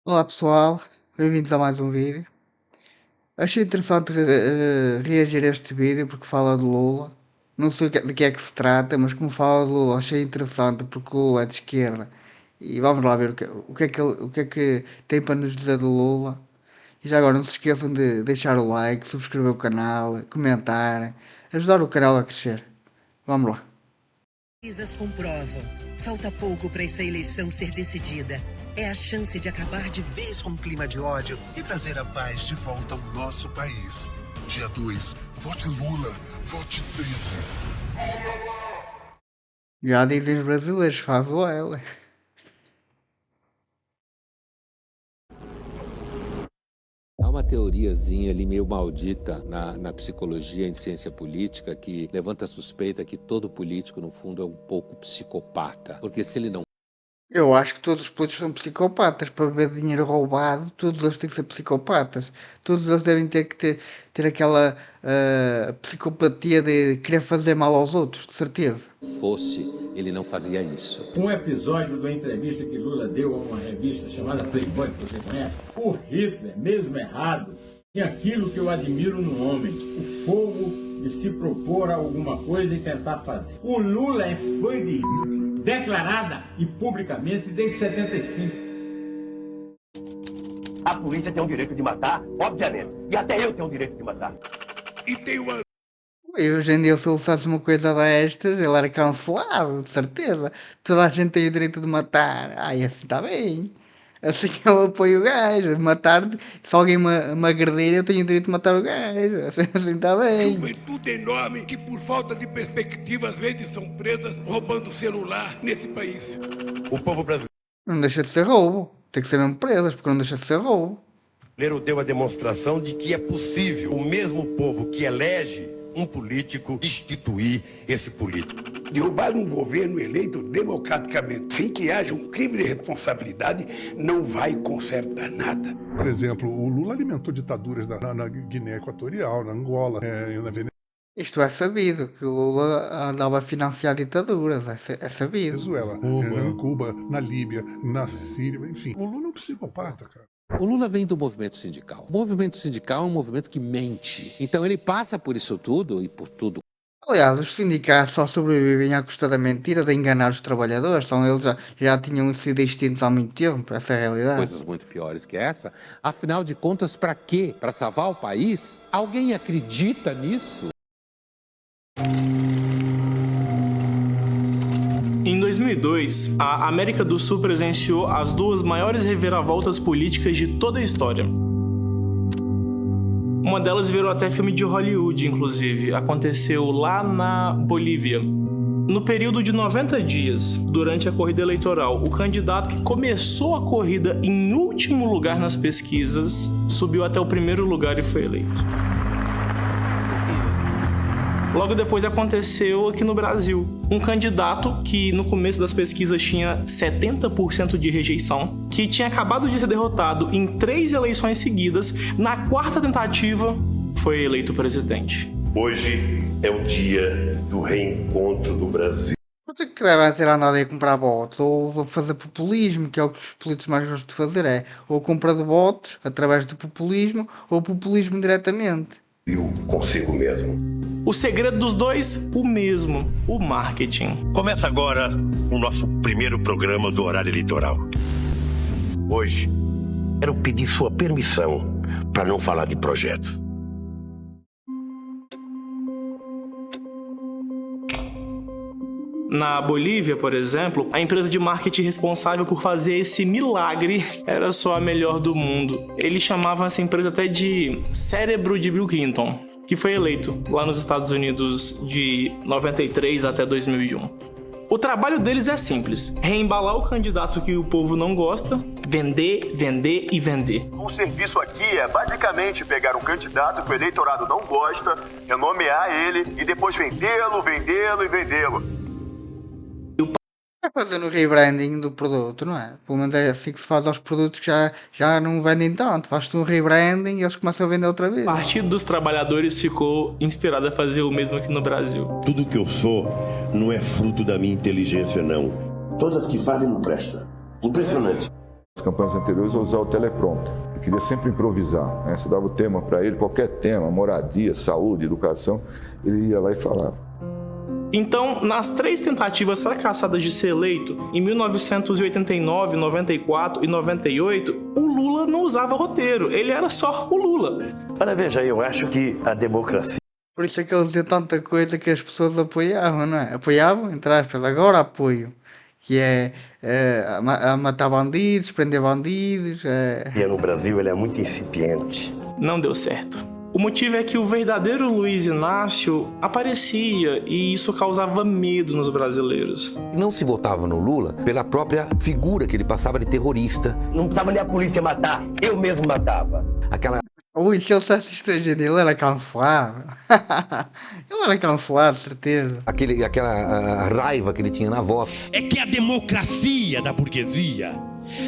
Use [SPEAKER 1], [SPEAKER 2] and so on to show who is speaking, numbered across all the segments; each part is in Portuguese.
[SPEAKER 1] Olá pessoal, bem-vindos a mais um vídeo. Achei interessante reagir a este vídeo porque fala de Lula. Não sei de que é que se trata, mas como fala de Lula, achei interessante porque o Lula é de esquerda. E vamos lá ver o que é que tem para nos dizer de Lula. E já agora não se esqueçam de deixar o like, subscrever o canal, comentar, ajudar o canal a crescer. Vamos lá.
[SPEAKER 2] Pesquisas comprovam. Falta pouco para essa eleição ser decidida. É a chance de acabar de vez com o clima de ódio
[SPEAKER 3] e trazer a paz de volta ao nosso país. Dia 2, vote Lula, vote 13.
[SPEAKER 1] Já dizem os brasileiros, faz o ela.
[SPEAKER 4] Há uma teoriazinha ali meio maldita na psicologia, em ciência política, que levanta a suspeita que todo político, no fundo, é um pouco psicopata. Porque se ele não...
[SPEAKER 1] Eu acho que todos os políticos são psicopatas. Para ver dinheiro roubado, todos eles têm que ser psicopatas. Todos eles devem ter que ter aquela psicopatia de querer fazer mal aos outros, de certeza.
[SPEAKER 4] fosse, ele não fazia isso.
[SPEAKER 5] Um episódio da entrevista que Lula deu a uma revista chamada Playboy, que você conhece, o Hitler, mesmo errado, tinha aquilo que eu admiro no homem, o fogo de se propor a alguma coisa e tentar fazer. O Lula é fã de Hitler, declarada e publicamente desde 75.
[SPEAKER 6] A polícia tem o direito de matar, obviamente, e até eu tenho o direito de matar.
[SPEAKER 3] E tem uma...
[SPEAKER 1] E hoje em dia, se ele fizesse uma coisa destas, ele era cancelado, de certeza. Toda a gente tem o direito de matar. Ai, assim está bem. Assim eu apoio o gajo. Matar, se alguém me agredir, eu tenho o direito de matar o gajo. Assim está bem.
[SPEAKER 3] Juventude enorme que, por falta de perspectiva, às vezes são presas roubando celular nesse país.
[SPEAKER 6] O povo brasileiro
[SPEAKER 1] Não deixa de ser roubo. Tem que ser mesmo presas, porque não deixa de ser roubo.
[SPEAKER 6] deu a demonstração de que é possível o mesmo povo que elege um político destituir esse político.
[SPEAKER 7] Derrubar um governo eleito democraticamente sem que haja um crime de responsabilidade não vai consertar nada.
[SPEAKER 8] Por exemplo, o Lula alimentou ditaduras na Guiné Equatorial, na Angola, na Venezuela.
[SPEAKER 1] Isto é sabido, que o Lula andava a financiar ditaduras, é sabido.
[SPEAKER 8] Cuba, na Líbia, na Síria, enfim. O Lula é um psicopata, cara.
[SPEAKER 4] O Lula vem do movimento sindical. O movimento sindical é um movimento que mente. Então ele passa por isso tudo e por tudo.
[SPEAKER 1] Aliás, os sindicatos só sobrevivem à custa da mentira, de enganar os trabalhadores. São eles já tinham sido extintos há muito tempo, essa é a realidade.
[SPEAKER 4] Coisas muito piores que essa. Afinal de contas, para quê? Para salvar o país? Alguém acredita nisso?
[SPEAKER 9] Em 2002, a América do Sul presenciou as duas maiores reviravoltas políticas de toda a história. Uma delas virou até filme de Hollywood, inclusive. Aconteceu lá na Bolívia. No período de 90 dias, durante a corrida eleitoral, o candidato que começou a corrida em último lugar nas pesquisas subiu até o primeiro lugar e foi eleito. Logo depois aconteceu aqui no Brasil. Um candidato que no começo das pesquisas tinha 70% de rejeição, que tinha acabado de ser derrotado em 3 eleições seguidas, na 4ª tentativa foi eleito presidente.
[SPEAKER 6] Hoje é o dia do reencontro do Brasil.
[SPEAKER 1] Não tem que devem ter andado aí a comprar votos, ou fazer populismo, que é o que os políticos mais gostam de fazer, é ou compra de votos através do populismo, ou populismo diretamente.
[SPEAKER 6] Eu consigo mesmo.
[SPEAKER 9] O segredo dos dois, o mesmo, o marketing.
[SPEAKER 6] Começa agora o nosso primeiro programa do horário eleitoral. Hoje, quero pedir sua permissão para não falar de projetos.
[SPEAKER 9] Na Bolívia, por exemplo, a empresa de marketing responsável por fazer esse milagre era só a melhor do mundo. Eles chamavam essa empresa até de cérebro de Bill Clinton, que foi eleito lá nos Estados Unidos de 93 até 2001. O trabalho deles é simples: reembalar o candidato que o povo não gosta, vender, vender e vender.
[SPEAKER 10] O serviço aqui é basicamente pegar um candidato que o eleitorado não gosta, renomear ele e depois vendê-lo, vendê-lo e vendê-lo.
[SPEAKER 1] É fazendo o rebranding do produto, não é? Pelo menos é assim que se faz aos produtos que já não vendem tanto. Faz-se um rebranding e eles começam a vender outra vez.
[SPEAKER 9] O Partido dos Trabalhadores ficou inspirado a fazer o mesmo aqui no Brasil.
[SPEAKER 6] Tudo que eu sou não é fruto da minha inteligência, não.
[SPEAKER 11] Todas que fazem não prestam. Impressionante. Nas campanhas anteriores eu usava o teleprompter. Eu queria sempre improvisar, né? Você dava o tema para ele, qualquer tema, moradia, saúde, educação, ele ia lá e falava.
[SPEAKER 9] Então, nas 3 tentativas fracassadas de ser eleito, em 1989, 94 e 98, o Lula não usava roteiro, ele era só o Lula.
[SPEAKER 6] Olha, veja, eu acho que a democracia...
[SPEAKER 1] Por isso é que ele dizia tanta coisa que as pessoas apoiavam, não é? Apoiavam, entre aspas, agora apoio. Que é matar bandidos, prender bandidos.
[SPEAKER 6] E no Brasil ele é muito incipiente.
[SPEAKER 9] Não deu certo. O motivo é que o verdadeiro Luiz Inácio aparecia e isso causava medo nos brasileiros.
[SPEAKER 12] Não se votava no Lula pela própria figura que ele passava de terrorista.
[SPEAKER 6] Não precisava nem a polícia matar, eu mesmo matava.
[SPEAKER 12] Aquela...
[SPEAKER 1] Ui, se ele assistisse hoje em dia, ele era cancelado. Ele era cancelado, certeza.
[SPEAKER 12] Aquela raiva que ele tinha na voz.
[SPEAKER 13] É que a democracia da burguesia,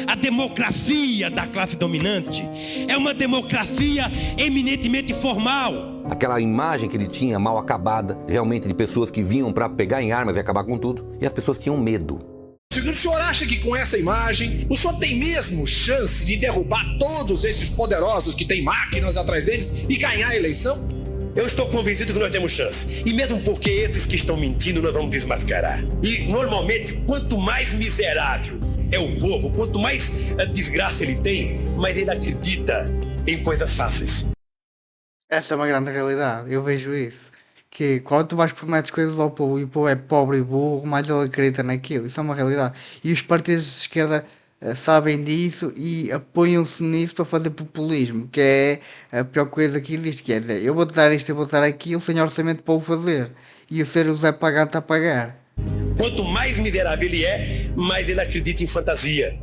[SPEAKER 13] a democracia da classe dominante, é uma democracia eminentemente formal.
[SPEAKER 12] Aquela imagem que ele tinha mal acabada, realmente de pessoas que vinham para pegar em armas e acabar com tudo. E as pessoas tinham medo.
[SPEAKER 14] O senhor acha que com essa imagem, o senhor tem mesmo chance de derrubar todos esses poderosos que têm máquinas atrás deles e ganhar a eleição?
[SPEAKER 6] Eu estou convencido que nós temos chance. E mesmo porque esses que estão mentindo, nós vamos desmascarar. E, normalmente, quanto mais miserável é o povo, quanto mais desgraça ele tem, mais ele acredita em coisas fáceis.
[SPEAKER 1] Essa é uma grande realidade, eu vejo isso. Que quanto mais prometes coisas ao povo e o povo é pobre e burro, mais ele acredita naquilo. Isso é uma realidade. E os partidos de esquerda sabem disso e apoiam-se nisso para fazer populismo, que é a pior coisa que existe. Que é dizer, eu vou-te dar isto, eu vou-te dar aquilo, sem orçamento para o fazer. E o ser o Zé Pagano está a pagar.
[SPEAKER 6] Quanto mais miserável ele é, mais ele acredita em fantasia.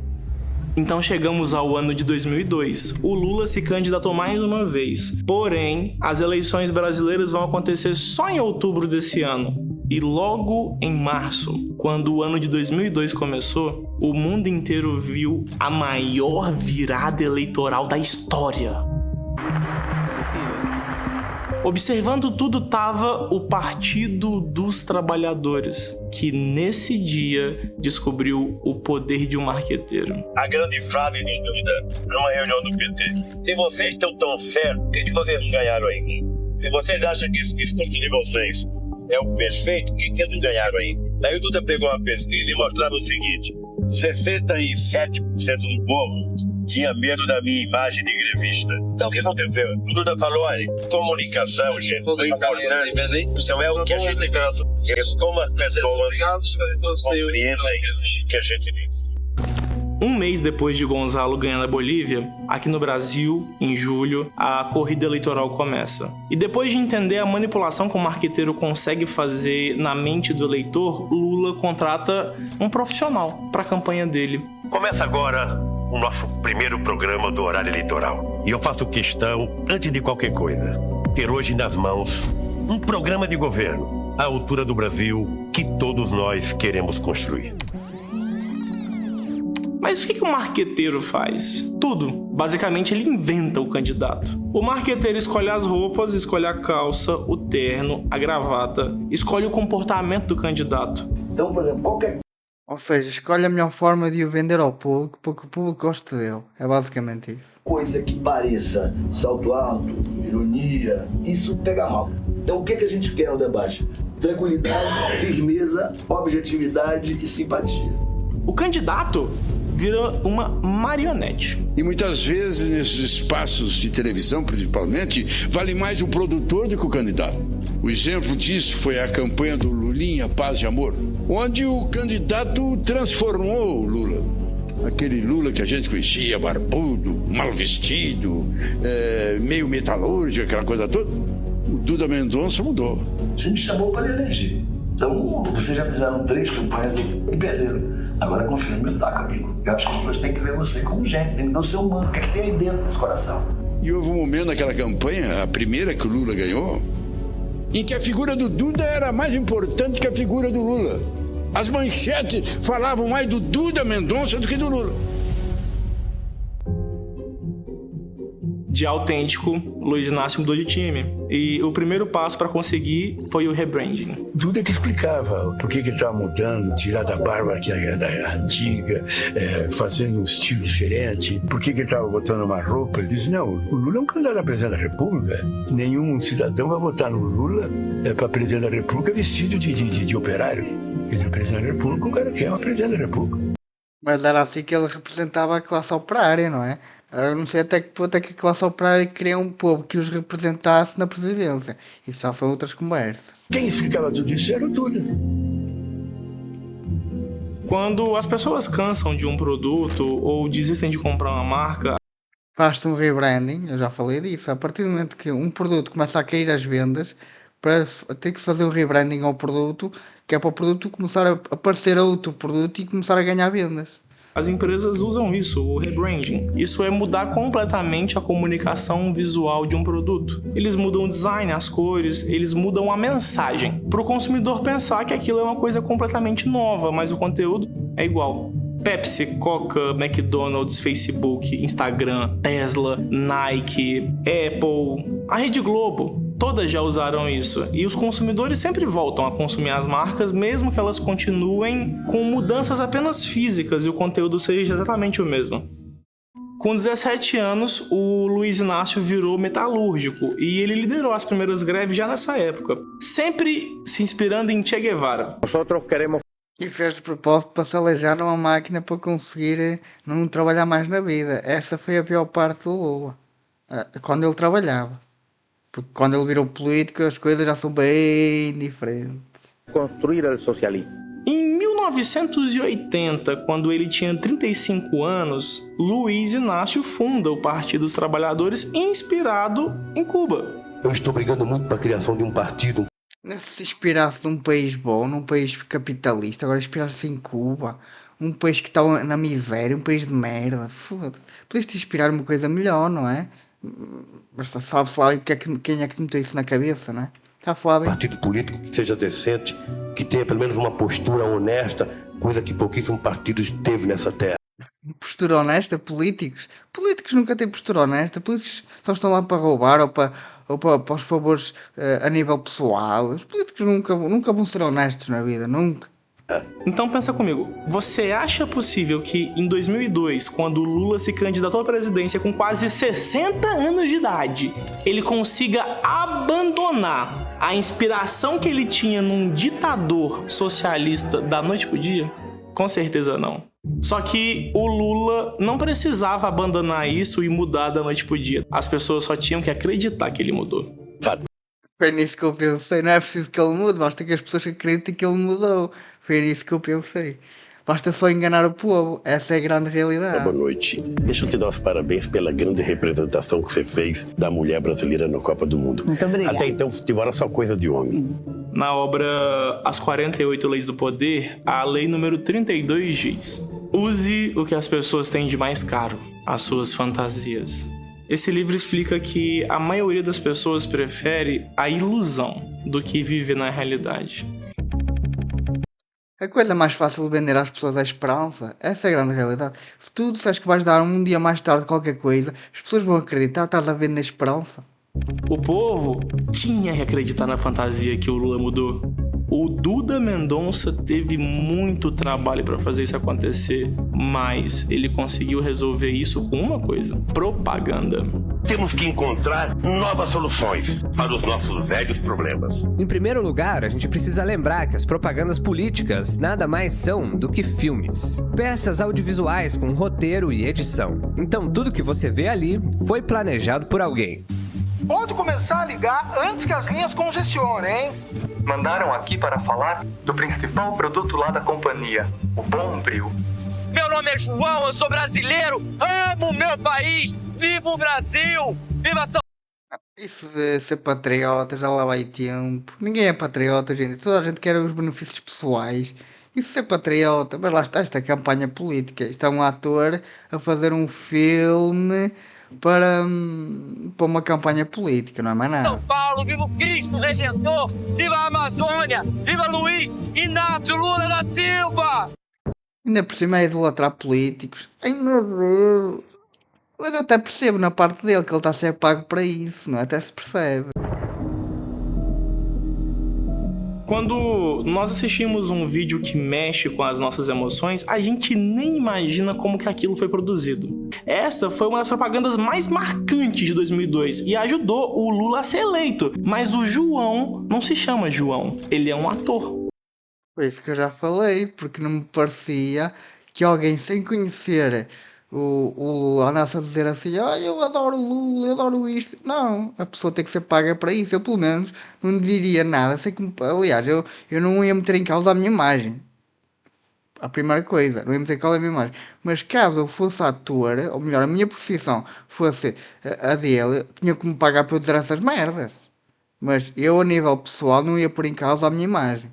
[SPEAKER 9] Então chegamos ao ano de 2002. O Lula se candidatou mais uma vez. Porém, as eleições brasileiras vão acontecer só em outubro desse ano. E logo em março, quando o ano de 2002 começou, o mundo inteiro viu a maior virada eleitoral da história. Observando tudo estava o Partido dos Trabalhadores, que nesse dia descobriu o poder de um marqueteiro.
[SPEAKER 6] A grande frase de dúvida numa reunião do PT. Se vocês estão tão certos, o que vocês não ganharam ainda? Se vocês acham que esse discurso de vocês é o perfeito, o que eles não ganharam ainda? Daí o Duda pegou uma pesquisa e mostrava o seguinte: 67% do povo tinha medo da minha imagem de grevista. Então o que aconteceu? O Duda falou, olha, comunicação, gente, o importante não é o que a gente é como as pessoas compreendem o que a gente diz.
[SPEAKER 9] Um mês depois de Gonzalo ganhar na Bolívia, aqui no Brasil, em julho, a corrida eleitoral começa. E depois de entender a manipulação que o marqueteiro consegue fazer na mente do eleitor, Lula contrata um profissional para a campanha dele.
[SPEAKER 6] Começa agora o nosso primeiro programa do horário eleitoral. E eu faço questão, antes de qualquer coisa, ter hoje nas mãos um programa de governo à altura do Brasil que todos nós queremos construir.
[SPEAKER 9] Mas o que o marqueteiro faz? Tudo. Basicamente, ele inventa o candidato. O marqueteiro escolhe as roupas, escolhe a calça, o terno, a gravata, escolhe o comportamento do candidato.
[SPEAKER 1] Então, por exemplo, qualquer... Ou seja, escolhe a melhor forma de o vender ao público, porque o público gosta dele. É basicamente isso.
[SPEAKER 15] Coisa que pareça salto alto, ironia, isso pega mal. Então o que a gente quer no debate? Tranquilidade, firmeza, objetividade e simpatia.
[SPEAKER 9] O candidato vira uma marionete.
[SPEAKER 16] E muitas vezes, nesses espaços de televisão, principalmente, vale mais o produtor do que o candidato. O exemplo disso foi a campanha do Lulinha Paz e Amor, onde o candidato transformou o Lula. Aquele Lula que a gente conhecia, barbudo, mal vestido, meio metalúrgico, aquela coisa toda. O Duda Mendonça mudou.
[SPEAKER 15] Você me chamou para eleger. Então, vocês já fizeram 3 campanhas e perderam. Agora confia no meu taco, amigo. Eu acho que as pessoas têm que ver você como gente, tem que ver o seu humano, o que é que tem aí dentro desse coração.
[SPEAKER 16] E houve um momento naquela campanha, a primeira que o Lula ganhou, em que a figura do Duda era mais importante que a figura do Lula. As manchetes falavam mais do Duda Mendonça do que do Lula.
[SPEAKER 9] de autêntico, Luiz Inácio mudou de time. E o primeiro passo para conseguir foi o rebranding.
[SPEAKER 17] Duda que explicava por que ele estava mudando, tirar da barba que era da antiga, fazendo um estilo diferente, por que ele estava botando uma roupa. Ele disse, não, o Lula é um candidato a presidente da República. Nenhum cidadão vai votar no Lula para presidente da República vestido de operário. Ele é presidente da República, o cara quer uma presidente da República.
[SPEAKER 1] Mas era assim que ele representava a classe operária, não é? Eu não sei até que ponto é que a classe operária queria um povo que os representasse na presidência. Isso já são outras conversas.
[SPEAKER 17] Quem explicava tudo isso era o Duda.
[SPEAKER 9] Quando as pessoas cansam de um produto ou desistem de comprar uma marca,
[SPEAKER 1] faz-se um rebranding, eu já falei disso. A partir do momento que um produto começa a cair as vendas, tem que se fazer um rebranding ao produto, que é para o produto começar a aparecer outro produto e começar a ganhar vendas.
[SPEAKER 9] As empresas usam isso, o rebranding. Isso é mudar completamente a comunicação visual de um produto. Eles mudam o design, as cores, eles mudam a mensagem. Para o consumidor pensar que aquilo é uma coisa completamente nova, mas o conteúdo é igual. Pepsi, Coca, McDonald's, Facebook, Instagram, Tesla, Nike, Apple, a Rede Globo. Todas já usaram isso. E os consumidores sempre voltam a consumir as marcas, mesmo que elas continuem com mudanças apenas físicas e o conteúdo seja exatamente o mesmo. Com 17 anos, o Luiz Inácio virou metalúrgico e ele liderou as primeiras greves já nessa época, sempre se inspirando em Che Guevara.
[SPEAKER 1] E fez de propósito para se alejar numa máquina para conseguir não trabalhar mais na vida. Essa foi a pior parte do Lula. Quando ele trabalhava. Porque quando ele virou político as coisas já são bem diferentes.
[SPEAKER 18] Construir o socialismo.
[SPEAKER 9] Em 1980, quando ele tinha 35 anos, Luiz Inácio funda o Partido dos Trabalhadores, inspirado em Cuba.
[SPEAKER 18] Eu estou brigando muito para a criação de um partido.
[SPEAKER 1] Se inspirasse num país bom, num país capitalista, agora inspirar-se em Cuba, um país que está na miséria, um país de merda, foda-se. Podias-te inspirar uma coisa melhor, não é? Mas sabe-se lá quem é que meteu isso na cabeça, não é? Sabe-se lá bem.
[SPEAKER 18] Partido político que seja decente, que tenha pelo menos uma postura honesta, coisa que pouquíssimos partidos teve nessa terra.
[SPEAKER 1] Postura honesta? Políticos? Políticos nunca têm postura honesta. Políticos só estão lá para roubar ou para os favores a nível pessoal. Os políticos nunca vão ser honestos na vida, nunca.
[SPEAKER 9] Então pensa comigo, você acha possível que em 2002, quando o Lula se candidatou à presidência com quase 60 anos de idade, ele consiga abandonar a inspiração que ele tinha num ditador socialista da noite pro dia? Com certeza não. Só que o Lula não precisava abandonar isso e mudar da noite pro dia. As pessoas só tinham que acreditar que ele mudou.
[SPEAKER 1] Foi nisso que eu pensei, não é preciso que ele mude, basta que as pessoas acreditem que ele mudou. Foi nisso que eu pensei. Basta só enganar o povo, essa é a grande realidade.
[SPEAKER 18] Boa noite. Deixa eu te dar os parabéns pela grande representação que você fez da mulher brasileira na Copa do Mundo.
[SPEAKER 19] Muito obrigada.
[SPEAKER 18] Até então, futebol era só coisa de homem.
[SPEAKER 9] Na obra As 48 Leis do Poder, a lei número 32 diz: use o que as pessoas têm de mais caro, as suas fantasias. Esse livro explica que a maioria das pessoas prefere a ilusão do que viver na realidade.
[SPEAKER 1] A coisa mais fácil de vender às pessoas é a esperança. Essa é a grande realidade. Se tu disseres que vais dar um dia mais tarde qualquer coisa, as pessoas vão acreditar, estás a vender esperança.
[SPEAKER 9] O povo tinha que acreditar na fantasia que o Lula mudou. O Duda Mendonça teve muito trabalho para fazer isso acontecer, mas ele conseguiu resolver isso com uma coisa: propaganda.
[SPEAKER 18] Temos que encontrar novas soluções para os nossos velhos problemas.
[SPEAKER 20] Em primeiro lugar, a gente precisa lembrar que as propagandas políticas nada mais são do que filmes. Peças audiovisuais com roteiro e edição. Então tudo que você vê ali foi planejado por alguém.
[SPEAKER 14] Pode começar a ligar antes que as linhas congestionem, hein?
[SPEAKER 21] Mandaram aqui para falar do principal produto lá da companhia, o Bombril.
[SPEAKER 22] Meu nome é João, eu sou brasileiro, amo meu país, viva o Brasil, viva São...
[SPEAKER 1] Isso de ser patriota, já lá vai tempo. Ninguém é patriota, gente. Toda a gente quer os benefícios pessoais. Isso de ser patriota, mas lá está esta campanha política. Está um ator a fazer um filme para uma campanha política, não é mais nada.
[SPEAKER 22] São Paulo, viva o Cristo Redentor, viva a Amazônia, viva Luiz Inácio Lula da Silva!
[SPEAKER 1] Ainda por cima é idolatrar políticos. Ai meu Deus! Mas eu até percebo na parte dele que ele está a ser pago para isso, não é? Até se percebe.
[SPEAKER 9] Quando nós assistimos um vídeo que mexe com as nossas emoções, a gente nem imagina como que aquilo foi produzido. Essa foi uma das propagandas mais marcantes de 2002 e ajudou o Lula a ser eleito. Mas o João não se chama João, ele é um ator.
[SPEAKER 1] Foi isso que eu já falei, porque não me parecia que alguém sem conhecer o Lula andasse a dizer assim: eu adoro o Lula, eu adoro isto. Não, a pessoa tem que ser paga para isso. Eu pelo menos não diria nada, sei que, aliás, eu não ia meter em causa a minha imagem. A primeira coisa, não ia meter em causa a minha imagem. Mas caso eu fosse ator, ou melhor, a minha profissão fosse a dele, tinha que me pagar para eu dizer essas merdas. Mas eu, a nível pessoal, não ia pôr em causa a minha imagem.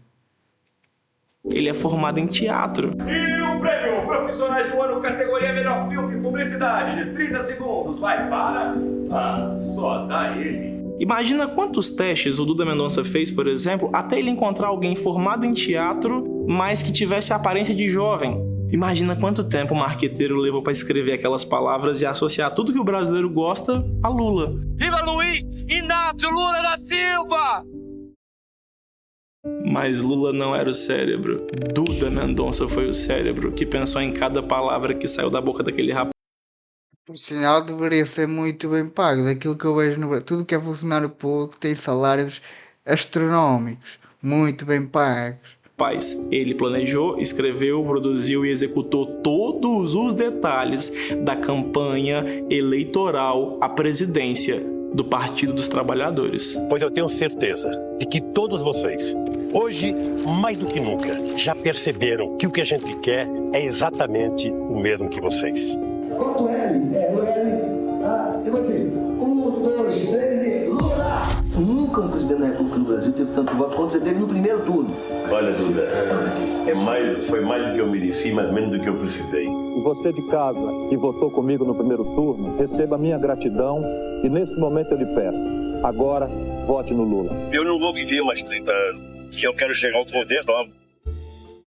[SPEAKER 9] Ele é formado em teatro.
[SPEAKER 2] E o prêmio Profissionais do Ano, categoria Melhor Filme e Publicidade, de 30 segundos, vai para... só dá ele.
[SPEAKER 9] Imagina quantos testes o Duda Mendonça fez, por exemplo, até ele encontrar alguém formado em teatro, mas que tivesse a aparência de jovem. Imagina quanto tempo o marqueteiro levou para escrever aquelas palavras e associar tudo que o brasileiro gosta a Lula.
[SPEAKER 22] Viva Luiz Inácio Lula da Silva!
[SPEAKER 9] Mas Lula não era o cérebro. Duda Mendonça foi o cérebro que pensou em cada palavra que saiu da boca daquele rapaz.
[SPEAKER 1] Por sinal, deveria ser muito bem pago. Daquilo que eu vejo no Brasil, tudo que é funcionário público tem salários astronómicos, muito bem pagos.
[SPEAKER 9] Ele planejou, escreveu, produziu e executou todos os detalhes da campanha eleitoral à presidência do Partido dos Trabalhadores.
[SPEAKER 18] Pois eu tenho certeza de que todos vocês, hoje mais do que nunca, já perceberam que o que a gente quer é exatamente o mesmo que vocês.
[SPEAKER 15] Bota o L, o L, eu vou dizer, 1, 2, 3 e Lula! Nunca um presidente da República no Brasil teve tanto voto quanto você teve no primeiro turno.
[SPEAKER 18] Olha, Duda, foi mais do que eu mereci, mas menos do que eu precisei.
[SPEAKER 19] E você de casa, que votou comigo no primeiro turno, receba a minha gratidão e nesse momento eu lhe peço, agora vote no Lula.
[SPEAKER 6] Eu não vou viver mais 30 anos, que eu quero chegar ao poder logo.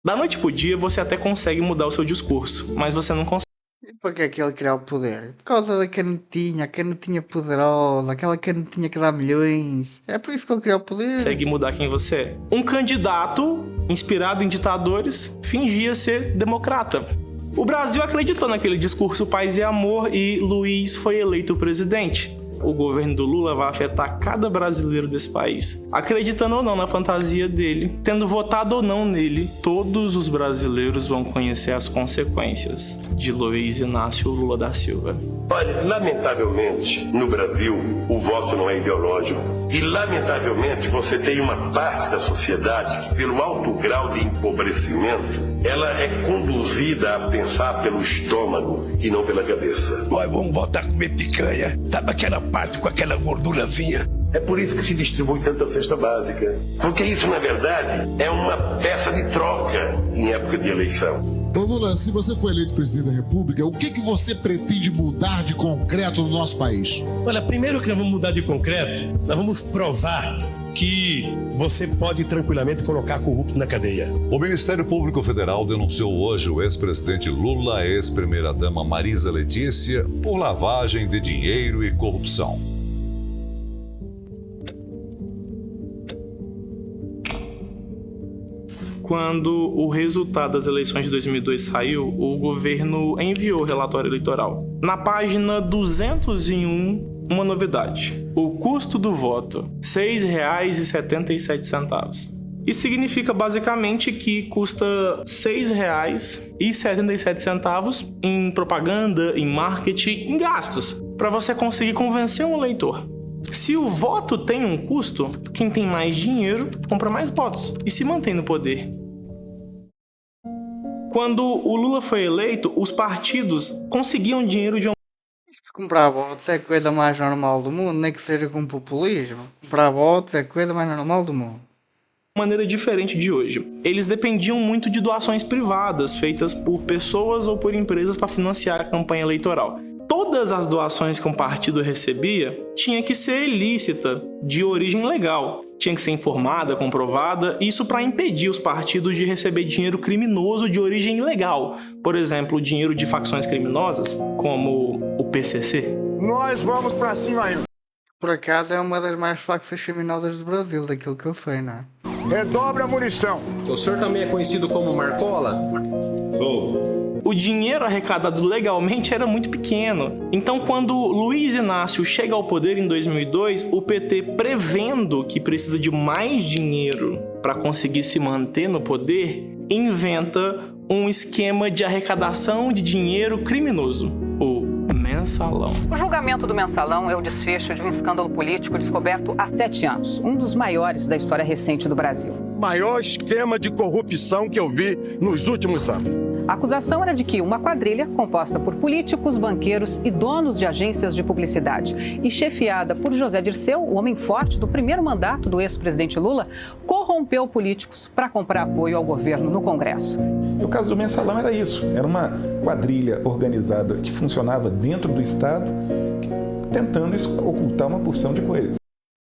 [SPEAKER 9] Da noite pro dia você até consegue mudar o seu discurso, mas você não consegue.
[SPEAKER 1] E por que é que ele queria o poder? Por causa da canetinha, a canetinha poderosa, aquela canetinha que dá milhões. É por isso que ele queria o poder.
[SPEAKER 9] Consegue mudar quem você é. Um candidato inspirado em ditadores fingia ser democrata. O Brasil acreditou naquele discurso paz e amor e Luiz foi eleito presidente. O governo do Lula vai afetar cada brasileiro desse país. Acreditando ou não na fantasia dele, tendo votado ou não nele, todos os brasileiros vão conhecer as consequências de Luiz Inácio Lula da Silva.
[SPEAKER 18] Olha, lamentavelmente, no Brasil, o voto não é ideológico. E, lamentavelmente, você tem uma parte da sociedade que, pelo alto grau de empobrecimento, ela é conduzida a pensar pelo estômago e não pela cabeça.
[SPEAKER 7] Vamos voltar a comer picanha. Sabe aquela parte com aquela gordurazinha?
[SPEAKER 18] É por isso que se distribui tanta cesta básica. Porque isso, na verdade, é uma peça de troca em época de eleição.
[SPEAKER 23] Ô Lula, se você for eleito presidente da República, o que você pretende mudar de concreto no nosso país?
[SPEAKER 13] Olha, primeiro que nós vamos mudar de concreto, nós vamos provar que você pode tranquilamente colocar corrupto na cadeia.
[SPEAKER 24] O Ministério Público Federal denunciou hoje o ex-presidente Lula, a ex-primeira-dama Marisa Letícia, por lavagem de dinheiro e corrupção.
[SPEAKER 9] Quando o resultado das eleições de 2002 saiu, o governo enviou o relatório eleitoral. Na página 201, uma novidade. O custo do voto, R$ 6,77. Isso significa basicamente que custa R$ 6,77 em propaganda, em marketing, em gastos, para você conseguir convencer um eleitor. Se o voto tem um custo, quem tem mais dinheiro compra mais votos e se mantém no poder. Quando o Lula foi eleito, os partidos conseguiam dinheiro de
[SPEAKER 1] Se comprar votos é a coisa mais normal do mundo, nem que seja com populismo. Comprar votos é a coisa mais normal do mundo.
[SPEAKER 9] Maneira diferente de hoje. Eles dependiam muito de doações privadas feitas por pessoas ou por empresas para financiar a campanha eleitoral. Todas as doações que um partido recebia tinha que ser ilícita, de origem legal. Tinha que ser informada, comprovada, isso para impedir os partidos de receber dinheiro criminoso de origem ilegal. Por exemplo, dinheiro de facções criminosas, como o PCC?
[SPEAKER 3] Nós vamos pra cima aí.
[SPEAKER 1] Por acaso é uma das mais facções criminosas do Brasil, daquilo que eu sei, não é?
[SPEAKER 3] Redobre a munição.
[SPEAKER 4] O senhor também é conhecido como Marcola?
[SPEAKER 9] Sou. O dinheiro arrecadado legalmente era muito pequeno. Então, quando Luiz Inácio chega ao poder em 2002, o PT, prevendo que precisa de mais dinheiro para conseguir se manter no poder, inventa um esquema de arrecadação de dinheiro criminoso, o Mensalão.
[SPEAKER 5] O julgamento do Mensalão é o desfecho de um escândalo político descoberto há 7 anos, um dos maiores da história recente do Brasil.
[SPEAKER 3] Maior esquema de corrupção que eu vi nos últimos anos.
[SPEAKER 5] A acusação era de que uma quadrilha composta por políticos, banqueiros e donos de agências de publicidade e chefiada por José Dirceu, o homem forte do primeiro mandato do ex-presidente Lula, corrompeu políticos para comprar apoio ao governo no Congresso.
[SPEAKER 8] E o caso do Mensalão era isso, era uma quadrilha organizada que funcionava dentro do Estado, tentando ocultar uma porção de coisas.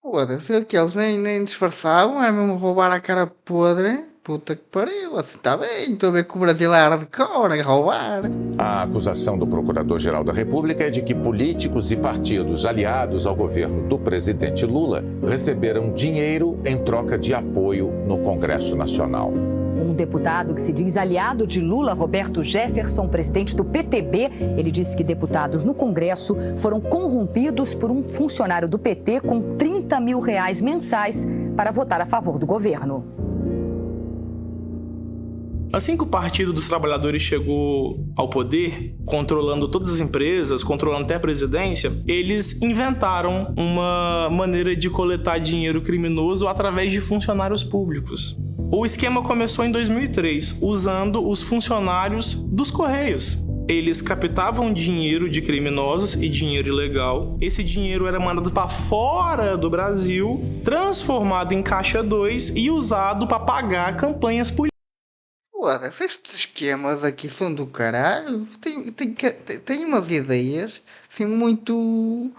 [SPEAKER 1] Foda-se, que eles nem disfarçavam, era mesmo roubar a cara podre. Puta que pariu, assim está bem, estou a ver que o Brasil é hardcore, a roubar.
[SPEAKER 25] A acusação do Procurador-Geral da República é de que políticos e partidos aliados ao governo do presidente Lula receberam dinheiro em troca de apoio no Congresso Nacional.
[SPEAKER 26] Um deputado que se diz aliado de Lula, Roberto Jefferson, presidente do PTB, ele disse que deputados no Congresso foram corrompidos por um funcionário do PT com R$30 mil mensais para votar a favor do governo.
[SPEAKER 9] Assim que o Partido dos Trabalhadores chegou ao poder, controlando todas as empresas, controlando até a presidência, eles inventaram uma maneira de coletar dinheiro criminoso através de funcionários públicos. O esquema começou em 2003, usando os funcionários dos Correios. Eles captavam dinheiro de criminosos e dinheiro ilegal. Esse dinheiro era mandado para fora do Brasil, transformado em caixa 2 e usado para pagar campanhas políticas.
[SPEAKER 1] Estes esquemas aqui são do caralho. Tem umas ideias assim muito.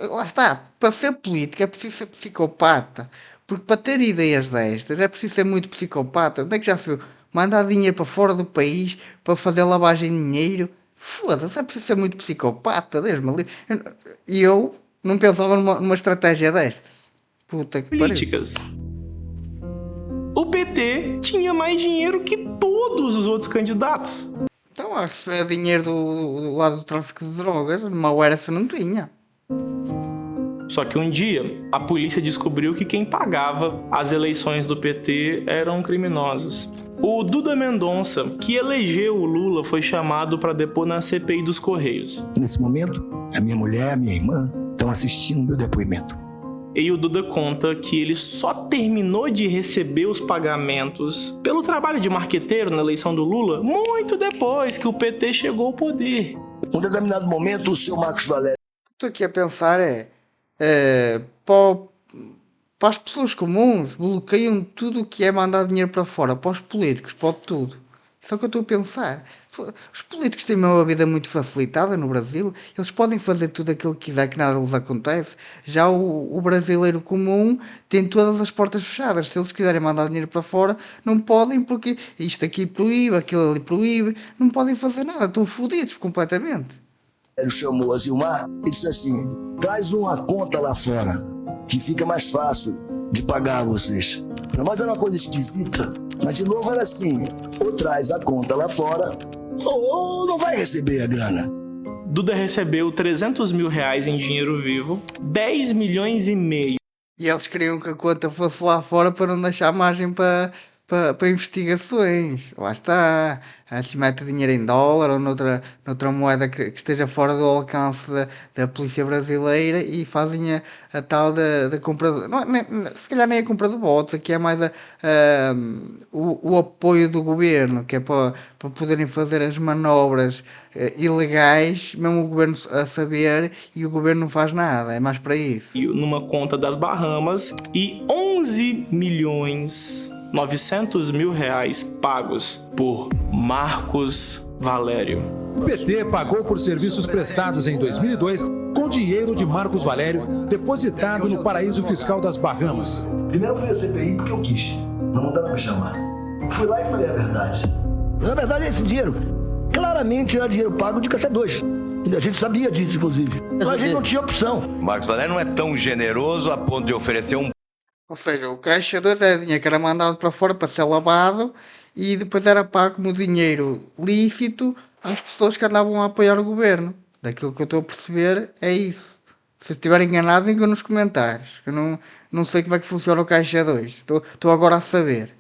[SPEAKER 1] Lá está, para ser político é preciso ser psicopata. Porque para ter ideias destas é preciso ser muito psicopata. Onde é que já se viu? Mandar dinheiro para fora do país para fazer lavagem de dinheiro. Foda-se, é preciso ser muito psicopata. Deus-me livre. E eu não pensava numa estratégia destas. Puta que
[SPEAKER 9] políticas. O PT tinha mais dinheiro que todos os outros candidatos.
[SPEAKER 1] Então, a receber dinheiro do lado do tráfico de drogas, mal era se não tinha.
[SPEAKER 9] Só que um dia, a polícia descobriu que quem pagava as eleições do PT eram criminosos. O Duda Mendonça, que elegeu o Lula, foi chamado para depor na CPI dos Correios.
[SPEAKER 27] Nesse momento, a minha mulher e a minha irmã estão assistindo o meu depoimento.
[SPEAKER 9] E o Duda conta que ele só terminou de receber os pagamentos pelo trabalho de marqueteiro na eleição do Lula muito depois que o PT chegou ao poder.
[SPEAKER 27] Em um determinado momento, o senhor Marcos Valério...
[SPEAKER 1] Estou aqui a pensar para as pessoas comuns, bloqueiam tudo o que é mandar dinheiro para fora, para os políticos, pode tudo. Isso é o que eu estou a pensar. Os políticos têm uma vida muito facilitada no Brasil, eles podem fazer tudo aquilo que quiser, que nada lhes acontece. Já o brasileiro comum tem todas as portas fechadas. Se eles quiserem mandar dinheiro para fora, não podem, porque isto aqui proíbe, aquilo ali proíbe, não podem fazer nada, estão fodidos completamente.
[SPEAKER 27] Ele chamou a Zilmar e disse assim: traz uma conta lá fora, que fica mais fácil de pagar vocês. Mas era uma coisa esquisita. Mas de novo era assim: ou traz a conta lá fora, ou não vai receber a grana.
[SPEAKER 9] Duda recebeu R$300 mil em dinheiro vivo, 10 milhões e meio.
[SPEAKER 1] E eles queriam que a conta fosse lá fora para não deixar margem para investigações. Lá está. Se mete dinheiro em dólar ou noutra moeda que esteja fora do alcance da polícia brasileira e fazem a tal da compra. Se calhar nem a compra de votos, aqui é mais o apoio do governo, que é para poderem fazer as manobras ilegais, mesmo o governo a saber, e o governo não faz nada, é mais para isso.
[SPEAKER 9] E numa conta das Bahamas e 11.900.000 pagos por Marcos Valério.
[SPEAKER 28] O PT pagou por serviços prestados em 2002 com dinheiro de Marcos Valério depositado no paraíso fiscal das Bahamas.
[SPEAKER 15] Primeiro fui a CPI porque eu quis, não mandaram me chamar. Fui lá e falei a verdade.
[SPEAKER 27] Na verdade, esse dinheiro claramente era dinheiro pago de caixa 2. A gente sabia disso, inclusive. Mas a gente não tinha opção.
[SPEAKER 10] Marcos Valério não é tão generoso a ponto de oferecer um...
[SPEAKER 1] Ou seja, o caixa 2 era dinheiro que era mandado para fora para ser lavado e depois era pago como dinheiro lícito às pessoas que andavam a apoiar o governo. Daquilo que eu estou a perceber é isso. Se estiver enganado, digam nos comentários. Eu não sei como é que funciona o caixa 2. Estou agora a saber.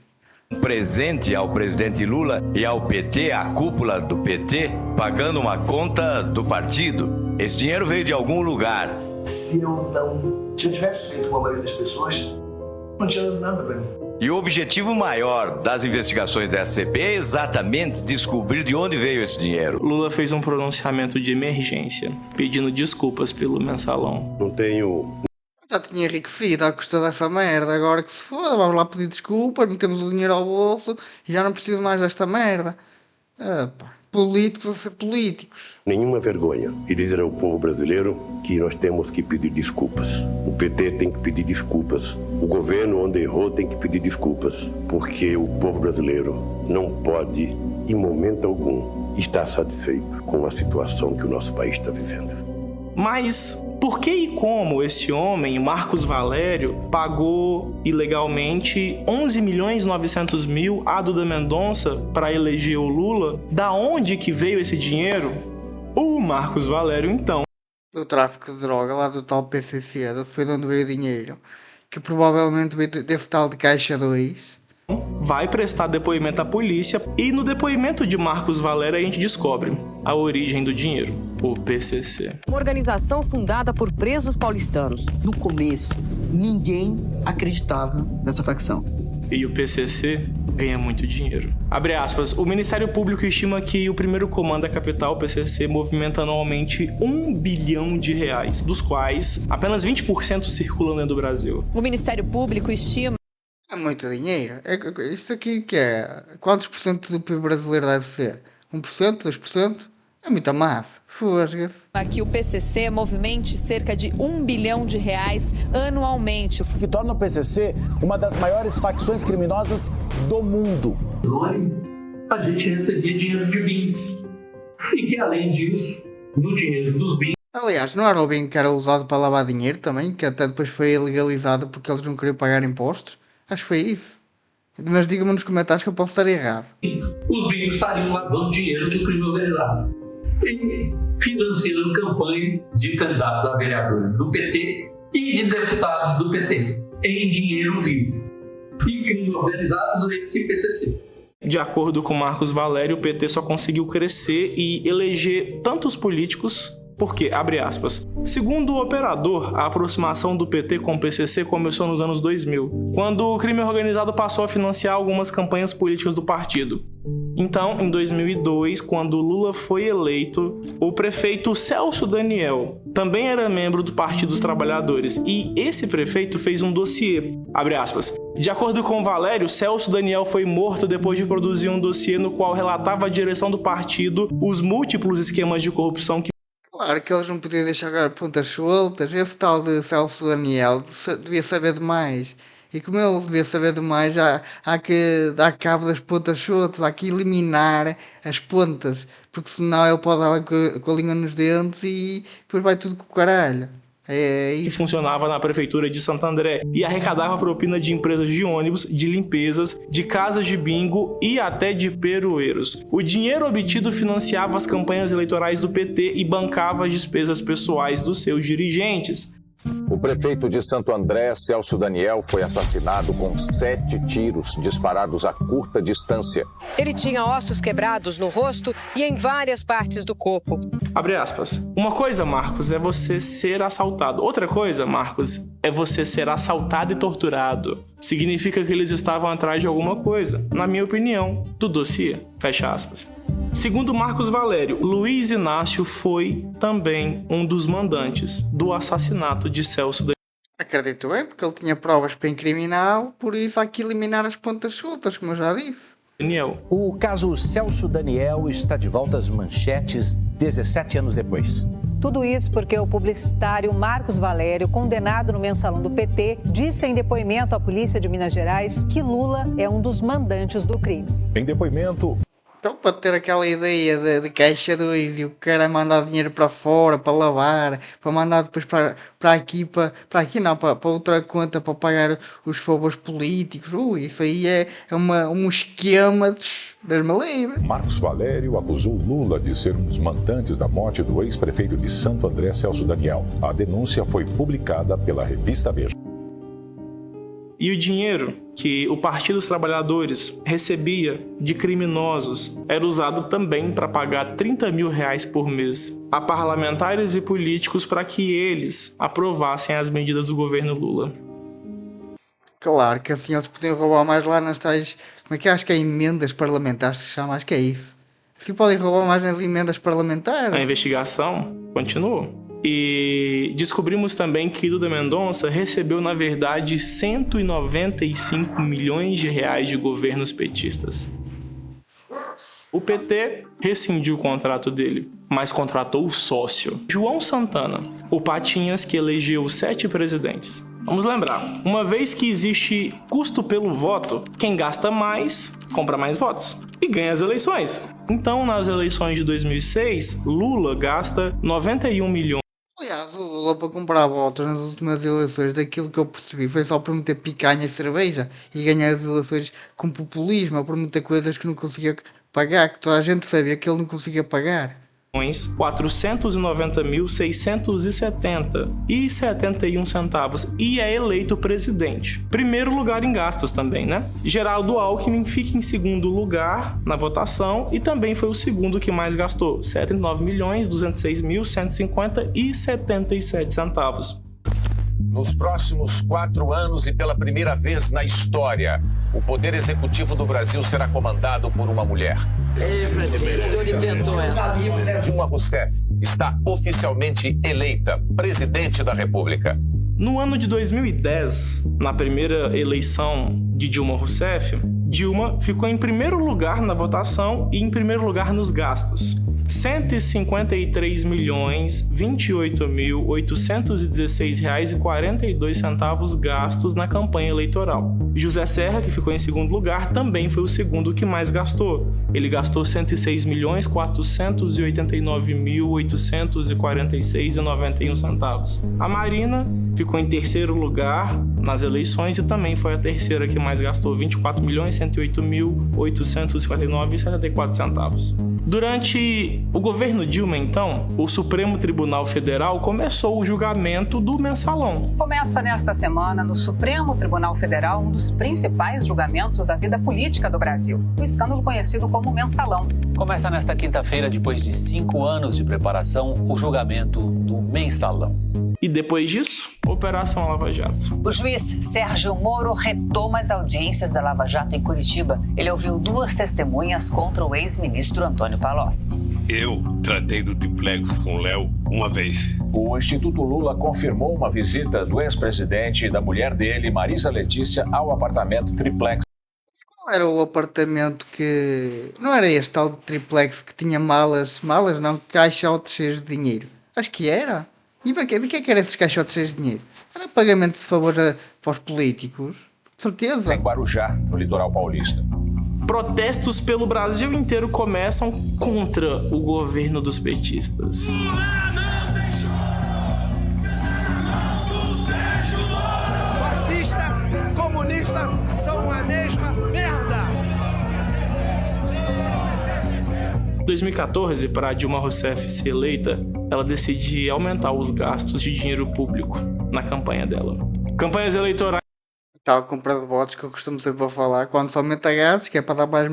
[SPEAKER 10] Um presente ao presidente Lula e ao PT, à cúpula do PT, pagando uma conta do partido. Esse dinheiro veio de algum lugar.
[SPEAKER 27] Se eu tivesse feito com a maioria das pessoas, não tinha nada para mim.
[SPEAKER 10] E o objetivo maior das investigações da SCP é exatamente descobrir de onde veio esse dinheiro.
[SPEAKER 9] Lula fez um pronunciamento de emergência, pedindo desculpas pelo mensalão.
[SPEAKER 18] Não tenho...
[SPEAKER 1] Já tinha enriquecido à custa dessa merda, agora que se foda, vamos lá pedir desculpas, metemos o dinheiro ao bolso e já não preciso mais desta merda. Políticos a ser políticos.
[SPEAKER 18] Nenhuma vergonha e dizer ao povo brasileiro que nós temos que pedir desculpas. O PT tem que pedir desculpas. O governo, onde errou, tem que pedir desculpas. Porque o povo brasileiro não pode, em momento algum, estar satisfeito com a situação que o nosso país está vivendo.
[SPEAKER 9] Mas por que e como esse homem, Marcos Valério, pagou ilegalmente 11.900.000 a Duda Mendonça para eleger o Lula? Da onde que veio esse dinheiro? O Marcos Valério, então...
[SPEAKER 1] Do tráfico de droga lá do tal PCC, foi de onde veio o dinheiro. Que provavelmente veio desse tal de caixa 2.
[SPEAKER 9] Vai prestar depoimento à polícia e no depoimento de Marcos Valério a gente descobre a origem do dinheiro, o PCC.
[SPEAKER 11] Uma organização fundada por presos paulistanos.
[SPEAKER 12] No começo, ninguém acreditava nessa facção.
[SPEAKER 9] E o PCC ganha muito dinheiro. Abre aspas, o Ministério Público estima que o primeiro comando da capital, o PCC, movimenta anualmente R$1 bilhão, dos quais apenas 20% circulam dentro do Brasil.
[SPEAKER 11] O Ministério Público estima...
[SPEAKER 1] É muito dinheiro. Isso aqui que é... Quantos por cento do PIB brasileiro deve ser? 1%? 2%? É muita massa. Fosga-se.
[SPEAKER 11] Aqui o PCC movimente cerca de R$1 bilhão anualmente.
[SPEAKER 14] O que torna o PCC uma das maiores facções criminosas do mundo.
[SPEAKER 16] A gente recebia dinheiro de bingo. E que além disso, do dinheiro dos bingos...
[SPEAKER 1] Aliás, não era o bingo que era usado para lavar dinheiro também? Que até depois foi ilegalizado porque eles não queriam pagar impostos? Acho que foi isso. Mas diga-me nos comentários que eu posso estar errado.
[SPEAKER 16] Os bingos estariam lavando dinheiro do crime organizado e financiando campanha de candidatos a vereadores do PT e de deputados do PT em dinheiro vivo. E crime organizado durante esse PCC.
[SPEAKER 9] De acordo com Marcos Valério, o PT só conseguiu crescer e eleger tantos políticos porque, abre aspas, segundo o operador, a aproximação do PT com o PCC começou nos anos 2000, quando o crime organizado passou a financiar algumas campanhas políticas do partido. Então, em 2002, quando Lula foi eleito, o prefeito Celso Daniel também era membro do Partido dos Trabalhadores e esse prefeito fez um dossiê, abre aspas. De acordo com Valério, Celso Daniel foi morto depois de produzir um dossiê no qual relatava a direção do partido os múltiplos esquemas de corrupção que...
[SPEAKER 1] Claro que eles não podiam deixar pontas soltas. Esse tal de Celso Daniel devia saber demais. E como ele devia saber demais, há que dar cabo das pontas soltas, há que eliminar as pontas, porque senão ele pode dar com a língua nos dentes e depois vai tudo com o caralho. É isso.
[SPEAKER 9] Que funcionava na prefeitura de Santo André e arrecadava propina de empresas de ônibus, de limpezas, de casas de bingo e até de peroeiros. O dinheiro obtido financiava as campanhas eleitorais do PT e bancava as despesas pessoais dos seus dirigentes.
[SPEAKER 25] O prefeito de Santo André, Celso Daniel, foi assassinado com 7 tiros disparados a curta distância.
[SPEAKER 11] Ele tinha ossos quebrados no rosto e em várias partes do corpo.
[SPEAKER 9] Abre aspas. Uma coisa, Marcos, é você ser assaltado. Outra coisa, Marcos, é você ser assaltado e torturado. Significa que eles estavam atrás de alguma coisa, na minha opinião, do dossiê. Fecha aspas. Segundo Marcos Valério, Luiz Inácio foi também um dos mandantes do assassinato de Celso Daniel.
[SPEAKER 1] Acredito bem, porque ele tinha provas para incriminá-lo, por isso há que eliminar as pontas soltas, como eu já disse.
[SPEAKER 9] Daniel.
[SPEAKER 17] O caso Celso Daniel está de volta às manchetes 17 anos depois.
[SPEAKER 5] Tudo isso porque o publicitário Marcos Valério, condenado no mensalão do PT, disse em depoimento à polícia de Minas Gerais que Lula é um dos mandantes do crime.
[SPEAKER 8] Em depoimento...
[SPEAKER 1] para ter aquela ideia de caixa 2 e o cara é mandar dinheiro para fora, para lavar, para mandar depois para outra conta para pagar os favores políticos. Isso aí é um esquema das maleiras.
[SPEAKER 28] Marcos Valério acusou Lula de ser um dos mandantes da morte do ex-prefeito de Santo André, Celso Daniel. A denúncia foi publicada pela revista Veja.
[SPEAKER 9] E o dinheiro que o Partido dos Trabalhadores recebia de criminosos era usado também para pagar 30 mil reais por mês a parlamentares e políticos para que eles aprovassem as medidas do governo Lula.
[SPEAKER 1] Claro que assim eles podiam roubar mais lá nas tais... Como é que acho que é emendas parlamentares que se chama? Acho que é isso. Assim podem roubar mais nas emendas parlamentares.
[SPEAKER 9] A investigação continuou. E descobrimos também que Duda Mendonça recebeu, na verdade, 195 milhões de reais de governos petistas. O PT rescindiu o contrato dele, mas contratou o sócio, João Santana, o Patinhas que elegeu 7 presidentes. Vamos lembrar, uma vez que existe custo pelo voto, quem gasta mais, compra mais votos e ganha as eleições. Então, nas eleições de 2006, Lula gasta 91 milhões.
[SPEAKER 1] Aliás, o Lula para comprar votos nas últimas eleições, daquilo que eu percebi, foi só prometer picanha e cerveja e ganhar as eleições com populismo, a prometer coisas que não conseguia pagar, que toda a gente sabia que ele não conseguia pagar.
[SPEAKER 9] 490.670,71 centavos e é eleito presidente. Primeiro lugar em gastos também, né? Geraldo Alckmin fica em segundo lugar na votação e também foi o segundo que mais gastou, 79.206.150,77 centavos.
[SPEAKER 25] Nos próximos 4 anos e pela primeira vez na história, o Poder Executivo do Brasil será comandado por uma mulher.
[SPEAKER 11] Presidente, o senhor inventou essa.
[SPEAKER 25] Dilma Rousseff está oficialmente eleita presidente da República.
[SPEAKER 9] No ano de 2010, na primeira eleição de Dilma Rousseff, Dilma ficou em primeiro lugar na votação e em primeiro lugar nos gastos. 153.028.816 reais e 42 centavos gastos na campanha eleitoral. José Serra, que ficou em segundo lugar, também foi o segundo que mais gastou. Ele gastou 106.489.846,91 centavos. A Marina ficou em terceiro lugar nas eleições e também foi a terceira que mais gastou, 24.108.859,74 centavos. Durante o governo Dilma, então, o Supremo Tribunal Federal começou o julgamento do Mensalão.
[SPEAKER 5] Começa nesta semana, no Supremo Tribunal Federal, um dos principais julgamentos da vida política do Brasil, o escândalo conhecido como Mensalão.
[SPEAKER 2] Começa nesta quinta-feira, depois de 5 anos de preparação, o julgamento do Mensalão.
[SPEAKER 9] E depois disso, Operação Lava Jato.
[SPEAKER 6] O juiz Sérgio Moro retoma as audiências da Lava Jato em Curitiba. Ele ouviu 2 testemunhas contra o ex-ministro Antônio Palocci.
[SPEAKER 18] Eu tratei do triplex com o Léo uma vez.
[SPEAKER 17] O Instituto Lula confirmou uma visita do ex-presidente e da mulher dele, Marisa Letícia, ao apartamento triplex.
[SPEAKER 1] Não era o apartamento que... Não era este tal de triplex que tinha malas não, caixotes cheios de dinheiro. Acho que era. E para quê? De que é que eram esses caixotes cheios de dinheiro? Era pagamento de favores para os políticos? De certeza.
[SPEAKER 17] Em Guarujá, no litoral paulista.
[SPEAKER 9] Protestos pelo Brasil inteiro começam contra o governo dos petistas.
[SPEAKER 7] Fascista, comunista são a mesma merda.
[SPEAKER 9] 2014, para Dilma Rousseff ser eleita, ela decide aumentar os gastos de dinheiro público na campanha dela. Campanhas eleitorais.
[SPEAKER 1] Tal compra de votos que eu costumo sempre falar, quando se aumenta gastos, que é para dar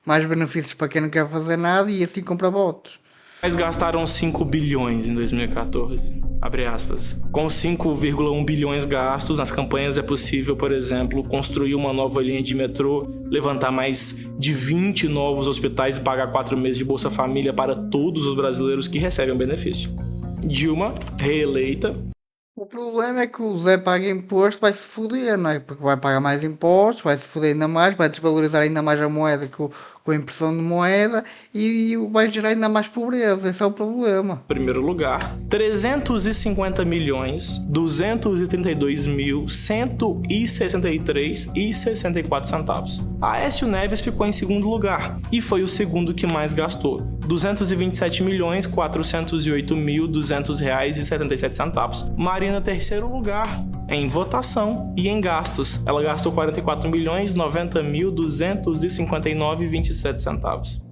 [SPEAKER 1] mais benefícios para quem não quer fazer nada e assim compra votos.
[SPEAKER 9] Mas gastaram 5 bilhões em 2014, abre aspas. Com 5,1 bilhões gastos nas campanhas é possível, por exemplo, construir uma nova linha de metrô, levantar mais de 20 novos hospitais e pagar 4 meses de Bolsa Família para todos os brasileiros que recebem o benefício. Dilma, reeleita.
[SPEAKER 1] O problema é que o Zé paga imposto, vai se foder, não é? Porque vai pagar mais impostos, vai se foder ainda mais, vai desvalorizar ainda mais a moeda que com a impressão de moeda e vai gerar ainda mais pobreza. Esse é o problema.
[SPEAKER 9] Primeiro lugar, 350.232.163,64 centavos. Aécio Neves ficou em segundo lugar e foi o segundo que mais gastou, 227.408.200,77 centavos. Marina, terceiro lugar em votação e em gastos. Ela gastou 44.090.259,27 centavos.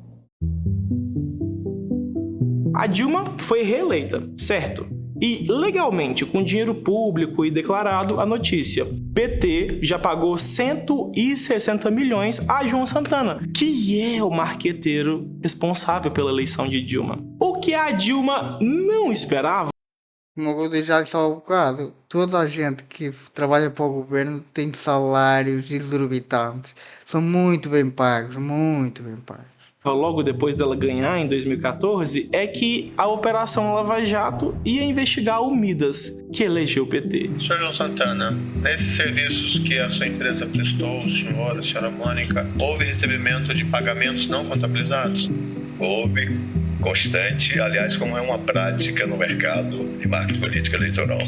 [SPEAKER 9] A Dilma foi reeleita, certo? E legalmente, com dinheiro público e declarado, a notícia: PT já pagou 160 milhões a João Santana, que é o marqueteiro responsável pela eleição de Dilma. O que a Dilma não esperava.
[SPEAKER 1] Como eu vou deixar só um bocado, toda a gente que trabalha para o governo tem salários exorbitantes. São muito bem pagos, muito bem pagos.
[SPEAKER 9] Logo depois dela ganhar em 2014, é que a Operação Lava Jato ia investigar o Midas, que elegeu o PT.
[SPEAKER 4] Sr. João Santana, nesses serviços que a sua empresa prestou, o senhor, a senhora Mônica, houve recebimento de pagamentos não contabilizados?
[SPEAKER 13] Houve, constante, aliás, como é uma prática no mercado de marketing político eleitoral.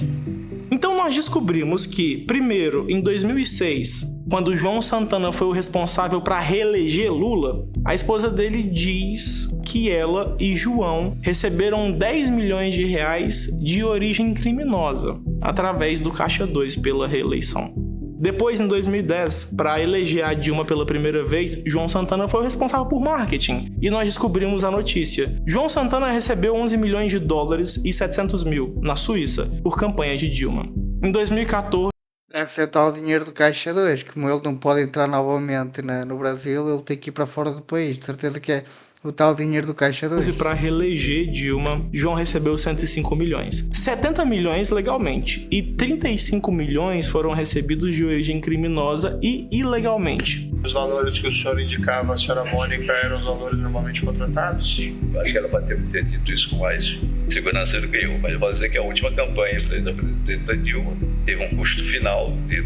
[SPEAKER 9] Então nós descobrimos que, primeiro, em 2006, quando João Santana foi o responsável para reeleger Lula, a esposa dele diz que ela e João receberam 10 milhões de reais de origem criminosa, através do Caixa 2 pela reeleição. Depois, em 2010, para eleger a Dilma pela primeira vez, João Santana foi o responsável por marketing. E nós descobrimos a notícia. João Santana recebeu 11 milhões de dólares e 700 mil na Suíça por campanha de Dilma. Em 2014...
[SPEAKER 1] Esse é o tal dinheiro do Caixa 2, como ele não pode entrar novamente no Brasil, ele tem que ir para fora do país. De certeza que é o tal dinheiro do Caixa 2.
[SPEAKER 9] E para reeleger Dilma, João recebeu 105 milhões. 70 milhões legalmente e 35 milhões foram recebidos de origem criminosa e ilegalmente.
[SPEAKER 4] Os valores que o senhor indicava, a senhora Mônica, eram os valores normalmente contratados?
[SPEAKER 13] Acho que ela bateu ter dito isso com mais segurança do que eu, mas eu posso dizer que a última campanha da presidenta Dilma teve um custo final de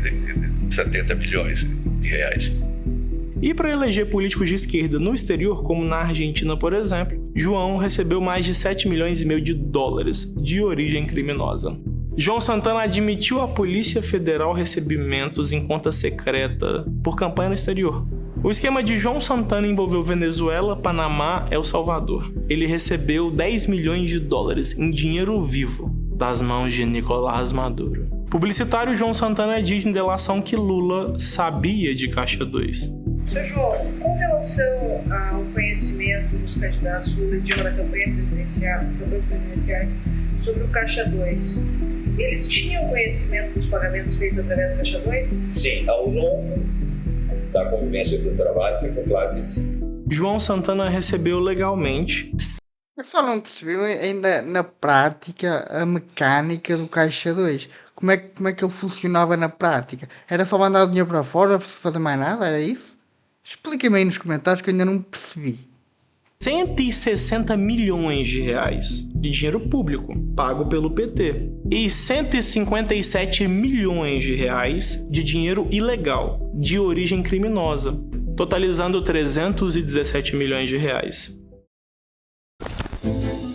[SPEAKER 13] 70 milhões de reais.
[SPEAKER 9] E para eleger políticos de esquerda no exterior, como na Argentina, por exemplo, João recebeu mais de 7 milhões e meio de dólares de origem criminosa. João Santana admitiu à Polícia Federal recebimentos em conta secreta por campanha no exterior. O esquema de João Santana envolveu Venezuela, Panamá e El Salvador. Ele recebeu 10 milhões de dólares em dinheiro vivo das mãos de Nicolás Maduro. Publicitário João Santana diz em delação que Lula sabia de Caixa 2.
[SPEAKER 19] Sr. João, com relação ao conhecimento dos candidatos Lula e Dilma na campanha presidencial, nas campanhas presidenciais, sobre o Caixa 2, eles tinham conhecimento dos pagamentos feitos através do Caixa 2?
[SPEAKER 13] Sim, ao longo da convivência do trabalho, ficou claro que sim.
[SPEAKER 9] João Santana recebeu legalmente.
[SPEAKER 1] Eu só não percebi ainda na prática a mecânica do Caixa 2. Como é que ele funcionava na prática? Era só mandar o dinheiro para fora, não precisa fazer mais nada? Era isso? Explica-me aí nos comentários que eu ainda não percebi.
[SPEAKER 9] 160 milhões de reais de dinheiro público pago pelo PT e 157 milhões de reais de dinheiro ilegal de origem criminosa, totalizando 317 milhões de reais.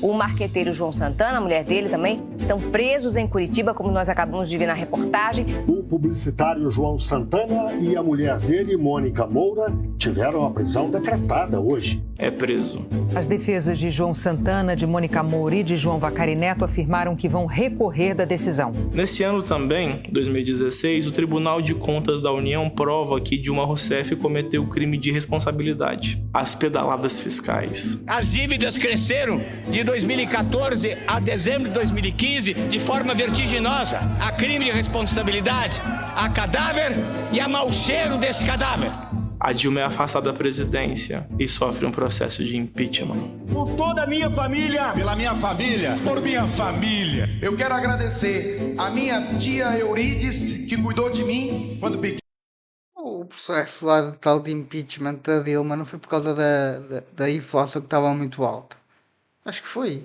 [SPEAKER 20] O marqueteiro João Santana, a mulher dele também, estão presos em Curitiba, como nós acabamos de ver na reportagem.
[SPEAKER 21] O publicitário João Santana e a mulher dele, Mônica Moura, tiveram a prisão decretada hoje.
[SPEAKER 9] É preso.
[SPEAKER 5] As defesas de João Santana, de Mônica Moura e de João Vacari Neto afirmaram que vão recorrer da decisão.
[SPEAKER 9] Nesse ano também, 2016, o Tribunal de Contas da União prova que Dilma Rousseff cometeu crime de responsabilidade. As pedaladas fiscais.
[SPEAKER 7] As dívidas cresceram de 2014 a dezembro de 2015 de forma vertiginosa. Há crime de responsabilidade, há cadáver e há mau cheiro desse cadáver.
[SPEAKER 9] A Dilma é afastada da presidência e sofre um processo de impeachment.
[SPEAKER 7] Por toda a minha família.
[SPEAKER 22] Pela minha família.
[SPEAKER 7] Por minha família.
[SPEAKER 22] Eu quero agradecer a minha tia Eurides, que cuidou de mim quando pequeno.
[SPEAKER 1] O processo lá do tal de impeachment da Dilma não foi por causa da inflação que estava muito alta. Acho que foi.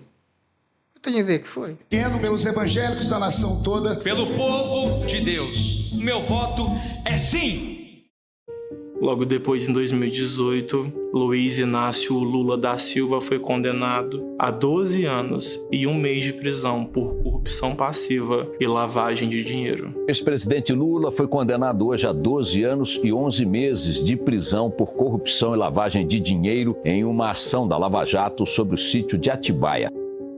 [SPEAKER 1] Eu tenho ideia que foi.
[SPEAKER 22] Pelos evangélicos da nação toda.
[SPEAKER 7] Pelo povo de Deus. O meu voto é sim.
[SPEAKER 9] Logo depois, em 2018, Luiz Inácio Lula da Silva foi condenado a 12 anos e 1 mês de prisão por corrupção passiva e lavagem de dinheiro.
[SPEAKER 17] O ex-presidente Lula foi condenado hoje a 12 anos e 11 meses de prisão por corrupção e lavagem de dinheiro em uma ação da Lava Jato sobre o sítio de Atibaia.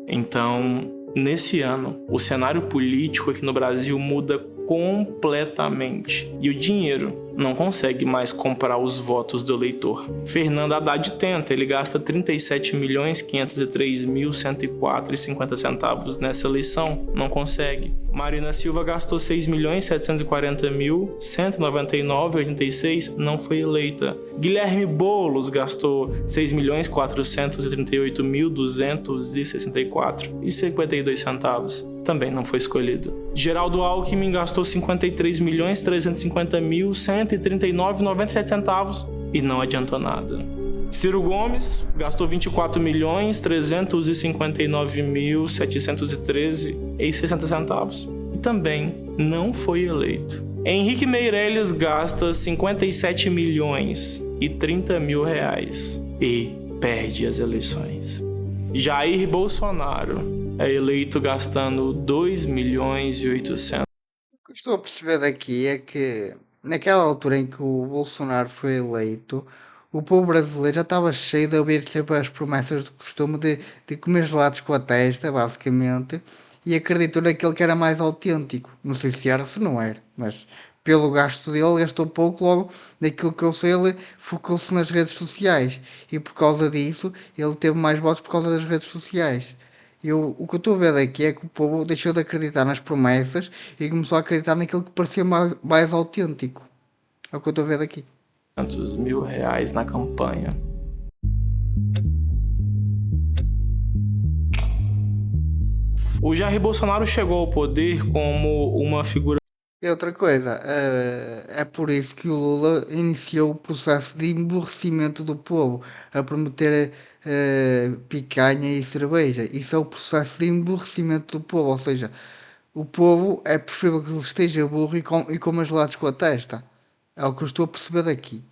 [SPEAKER 9] Então, nesse ano, o cenário político aqui no Brasil muda completamente e o dinheiro não consegue mais comprar os votos do eleitor. Fernando Haddad tenta, ele gasta 37.503.104,50 nessa eleição, não consegue. Marina Silva gastou 6.740.199,86, não foi eleita. Guilherme Boulos gastou 6.432.264,52, também não foi escolhido. Geraldo Alckmin gastou 53.350.139,97 e não adiantou nada. Ciro Gomes gastou 24.359.713,60 e também não foi eleito. Henrique Meirelles gasta 57.030.000 reais e perde as eleições. Jair Bolsonaro é eleito gastando 2.800.000.
[SPEAKER 1] O que eu estou a perceber daqui é que naquela altura em que o Bolsonaro foi eleito, o povo brasileiro já estava cheio de ouvir sempre as promessas do costume de comer gelados com a testa, basicamente, e acreditou naquele que era mais autêntico. Não sei se era ou se não era, mas pelo gasto dele, gastou pouco, logo daquilo que eu sei, ele focou-se nas redes sociais, e por causa disso, ele teve mais votos por causa das redes sociais. O que eu estou a ver daqui é que o povo deixou de acreditar nas promessas e começou a acreditar naquilo que parecia mais autêntico. É o que eu estou a ver daqui.
[SPEAKER 9] R$200.000 na campanha. O Jair Bolsonaro chegou ao poder como uma figura...
[SPEAKER 1] E outra coisa, é por isso que o Lula iniciou o processo de emborrecimento do povo, a prometer picanha e cerveja. Isso é o processo de emborrecimento do povo, ou seja, o povo é preferível que ele esteja burro e coma gelados com a testa. É o que eu estou a perceber daqui.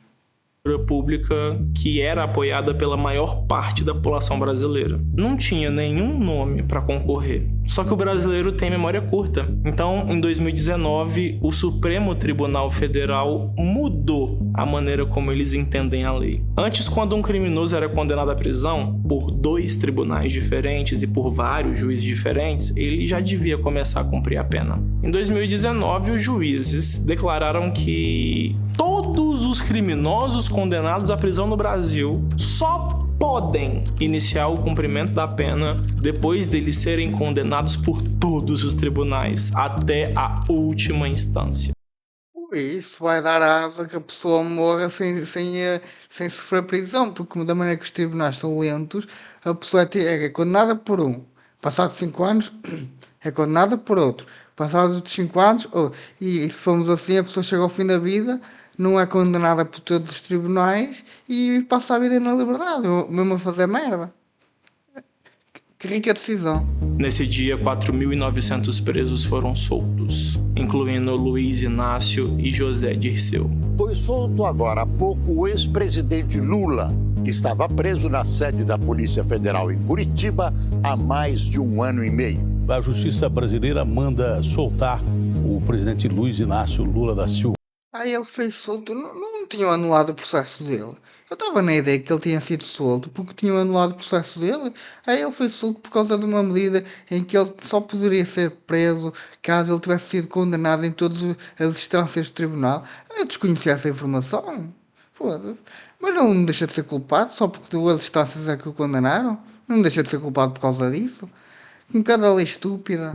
[SPEAKER 9] Pública que era apoiada pela maior parte da população brasileira. Não tinha nenhum nome para concorrer. Só que o brasileiro tem memória curta. Então, em 2019, o Supremo Tribunal Federal mudou a maneira como eles entendem a lei. Antes, quando um criminoso era condenado à prisão por 2 tribunais diferentes e por vários juízes diferentes, ele já devia começar a cumprir a pena. Em 2019, os juízes declararam que todos os criminosos condenados à prisão no Brasil só podem iniciar o cumprimento da pena depois deles serem condenados por todos os tribunais, até a última instância.
[SPEAKER 1] Isso vai dar asa que a pessoa morra sem sofrer prisão, porque da maneira que os tribunais são lentos, a pessoa é condenada por um, passados 5 anos é condenada por outro, passados outros 5 anos, e se formos assim, a pessoa chega ao fim da vida, não é condenada por todos os tribunais e passa a vida na liberdade, mesmo a fazer merda. Que rica decisão.
[SPEAKER 9] Nesse dia, 4.900 presos foram soltos, incluindo Luiz Inácio e José Dirceu.
[SPEAKER 21] Foi solto agora há pouco o ex-presidente Lula, que estava preso na sede da Polícia Federal em Curitiba há mais de 1 ano e meio.
[SPEAKER 3] A Justiça brasileira manda soltar o presidente Luiz Inácio Lula da Silva.
[SPEAKER 1] Aí ele foi solto, não tinham anulado o processo dele. Eu estava na ideia que ele tinha sido solto porque tinham anulado o processo dele. Aí ele foi solto por causa de uma medida em que ele só poderia ser preso caso ele tivesse sido condenado em todas as instâncias do tribunal. Eu desconhecia essa informação. Foda-se. Mas ele não deixa de ser culpado só porque 2 instâncias é que o condenaram. Não deixa de ser culpado por causa disso. Com cada lei estúpida.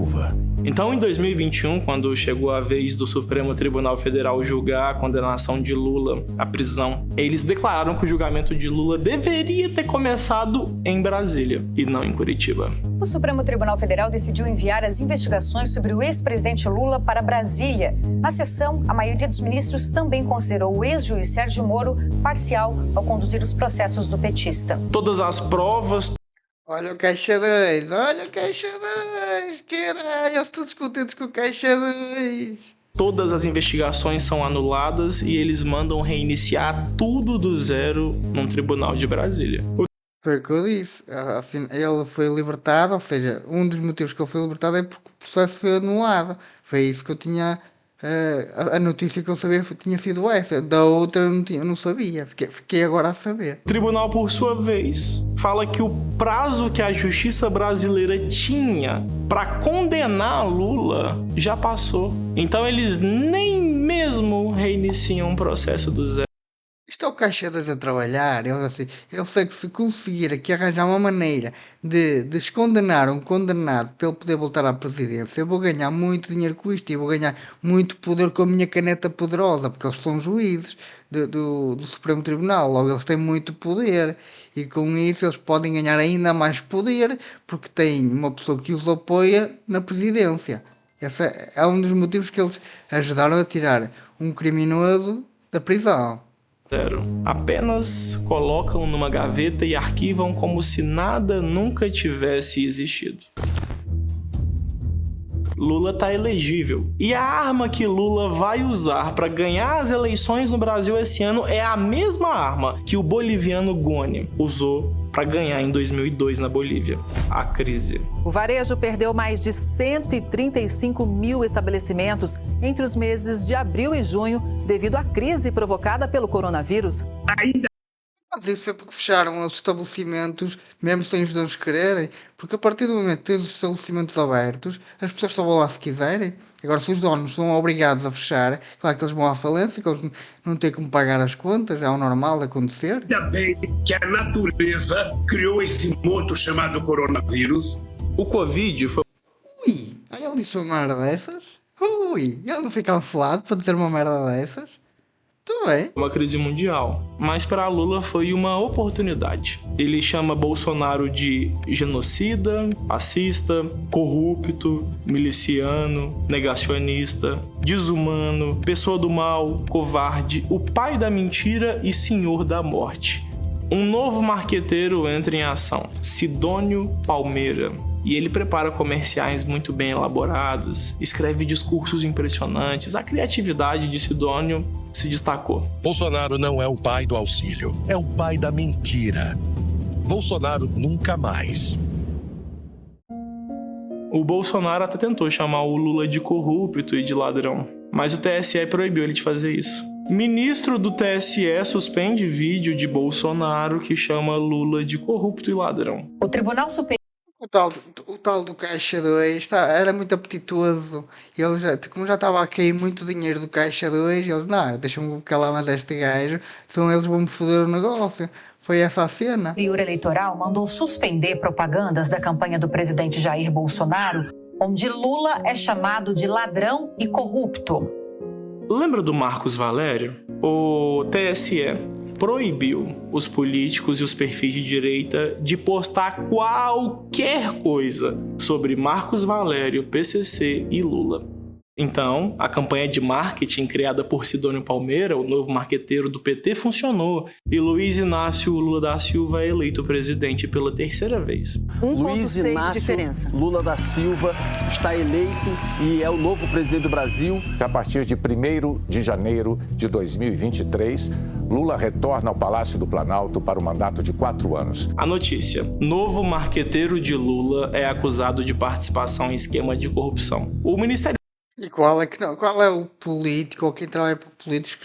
[SPEAKER 9] Então, em 2021, quando chegou a vez do Supremo Tribunal Federal julgar a condenação de Lula à prisão, eles declararam que o julgamento de Lula deveria ter começado em Brasília e não em Curitiba.
[SPEAKER 10] O Supremo Tribunal Federal decidiu enviar as investigações sobre o ex-presidente Lula para Brasília. Na sessão, a maioria dos ministros também considerou o ex-juiz Sérgio Moro parcial ao conduzir os processos do petista.
[SPEAKER 9] Todas as provas...
[SPEAKER 1] Olha o Caixa 2, olha o Caixa 2, caralho, eu estou contentes com o Caixa 2.
[SPEAKER 9] todas as investigações são anuladas e eles mandam reiniciar tudo do zero num tribunal de Brasília.
[SPEAKER 1] Foi o que eu disse. Ele foi libertado, ou seja, um dos motivos que ele foi libertado é porque o processo foi anulado. Foi isso que eu tinha. A notícia que eu sabia tinha sido essa. Da outra eu não sabia. Fiquei agora a saber.
[SPEAKER 9] O tribunal, por sua vez, fala que o prazo que a justiça brasileira tinha para condenar Lula já passou. Então eles nem mesmo reiniciam o processo do zero.
[SPEAKER 1] Isto é o Caixa 2 a trabalhar. Eu sei que se conseguir aqui arranjar uma maneira de descondenar um condenado para ele poder voltar à presidência, eu vou ganhar muito dinheiro com isto e vou ganhar muito poder com a minha caneta poderosa, porque eles são juízes do Supremo Tribunal, logo eles têm muito poder e com isso eles podem ganhar ainda mais poder porque têm uma pessoa que os apoia na presidência. Esse é um dos motivos que eles ajudaram a tirar um criminoso da prisão.
[SPEAKER 9] Apenas colocam numa gaveta e arquivam como se nada nunca tivesse existido. Lula tá elegível. E a arma que Lula vai usar para ganhar as eleições no Brasil esse ano é a mesma arma que o boliviano Goni usou para ganhar em 2002 na Bolívia, a crise.
[SPEAKER 5] O varejo perdeu mais de 135 mil estabelecimentos entre os meses de abril e junho devido à crise provocada pelo coronavírus.
[SPEAKER 1] Mas isso foi porque fecharam os estabelecimentos, mesmo sem os donos quererem, porque a partir do momento que tens os estabelecimentos abertos, as pessoas só vão lá se quiserem. Agora, se os donos são obrigados a fechar, claro que eles vão à falência, que eles não têm como pagar as contas, é o normal de acontecer.
[SPEAKER 12] Ainda bem que a natureza criou esse monstro chamado coronavírus.
[SPEAKER 9] O Covid foi...
[SPEAKER 1] Ui, aí ele disse uma merda dessas? Ui, ele não foi cancelado para dizer uma merda dessas? Bem.
[SPEAKER 9] Uma crise mundial, mas para Lula foi uma oportunidade. Ele chama Bolsonaro de genocida, fascista, corrupto, miliciano, negacionista, desumano, pessoa do mal, covarde, o pai da mentira e senhor da morte. Um novo marqueteiro entra em ação, Sidônio Palmeira. E ele prepara comerciais muito bem elaborados, escreve discursos impressionantes. A criatividade de Sidônio se destacou.
[SPEAKER 14] Bolsonaro não é o pai do auxílio, é o pai da mentira. Bolsonaro nunca mais.
[SPEAKER 9] O Bolsonaro até tentou chamar o Lula de corrupto e de ladrão, mas o TSE proibiu ele de fazer isso. Ministro do TSE suspende vídeo de Bolsonaro que chama Lula de corrupto e ladrão.
[SPEAKER 10] O Tribunal Superior...
[SPEAKER 1] O tal do Caixa 2 era muito apetitoso. Ele como já estava a cair muito dinheiro do Caixa 2, eles, não, deixa-me calar mais este gajo, senão eles vão me foder o negócio. Foi essa a cena.
[SPEAKER 10] O Superior Eleitoral mandou suspender propagandas da campanha do presidente Jair Bolsonaro, onde Lula é chamado de ladrão e corrupto.
[SPEAKER 9] Lembra do Marcos Valério? O TSE proibiu os políticos e os perfis de direita de postar qualquer coisa sobre Marcos Valério, PCC e Lula. Então, a campanha de marketing criada por Sidônio Palmeira, o novo marqueteiro do PT, funcionou e Luiz Inácio Lula da Silva é eleito presidente pela terceira vez.
[SPEAKER 15] Luiz Inácio Lula da Silva está eleito e é o novo presidente do Brasil.
[SPEAKER 25] A partir de 1º de janeiro de 2023, Lula retorna ao Palácio do Planalto para um mandato de 4 anos.
[SPEAKER 9] A notícia: novo marqueteiro de Lula é acusado de participação em esquema de corrupção. O Ministério...
[SPEAKER 1] E qual é o político ou quem trabalha para políticos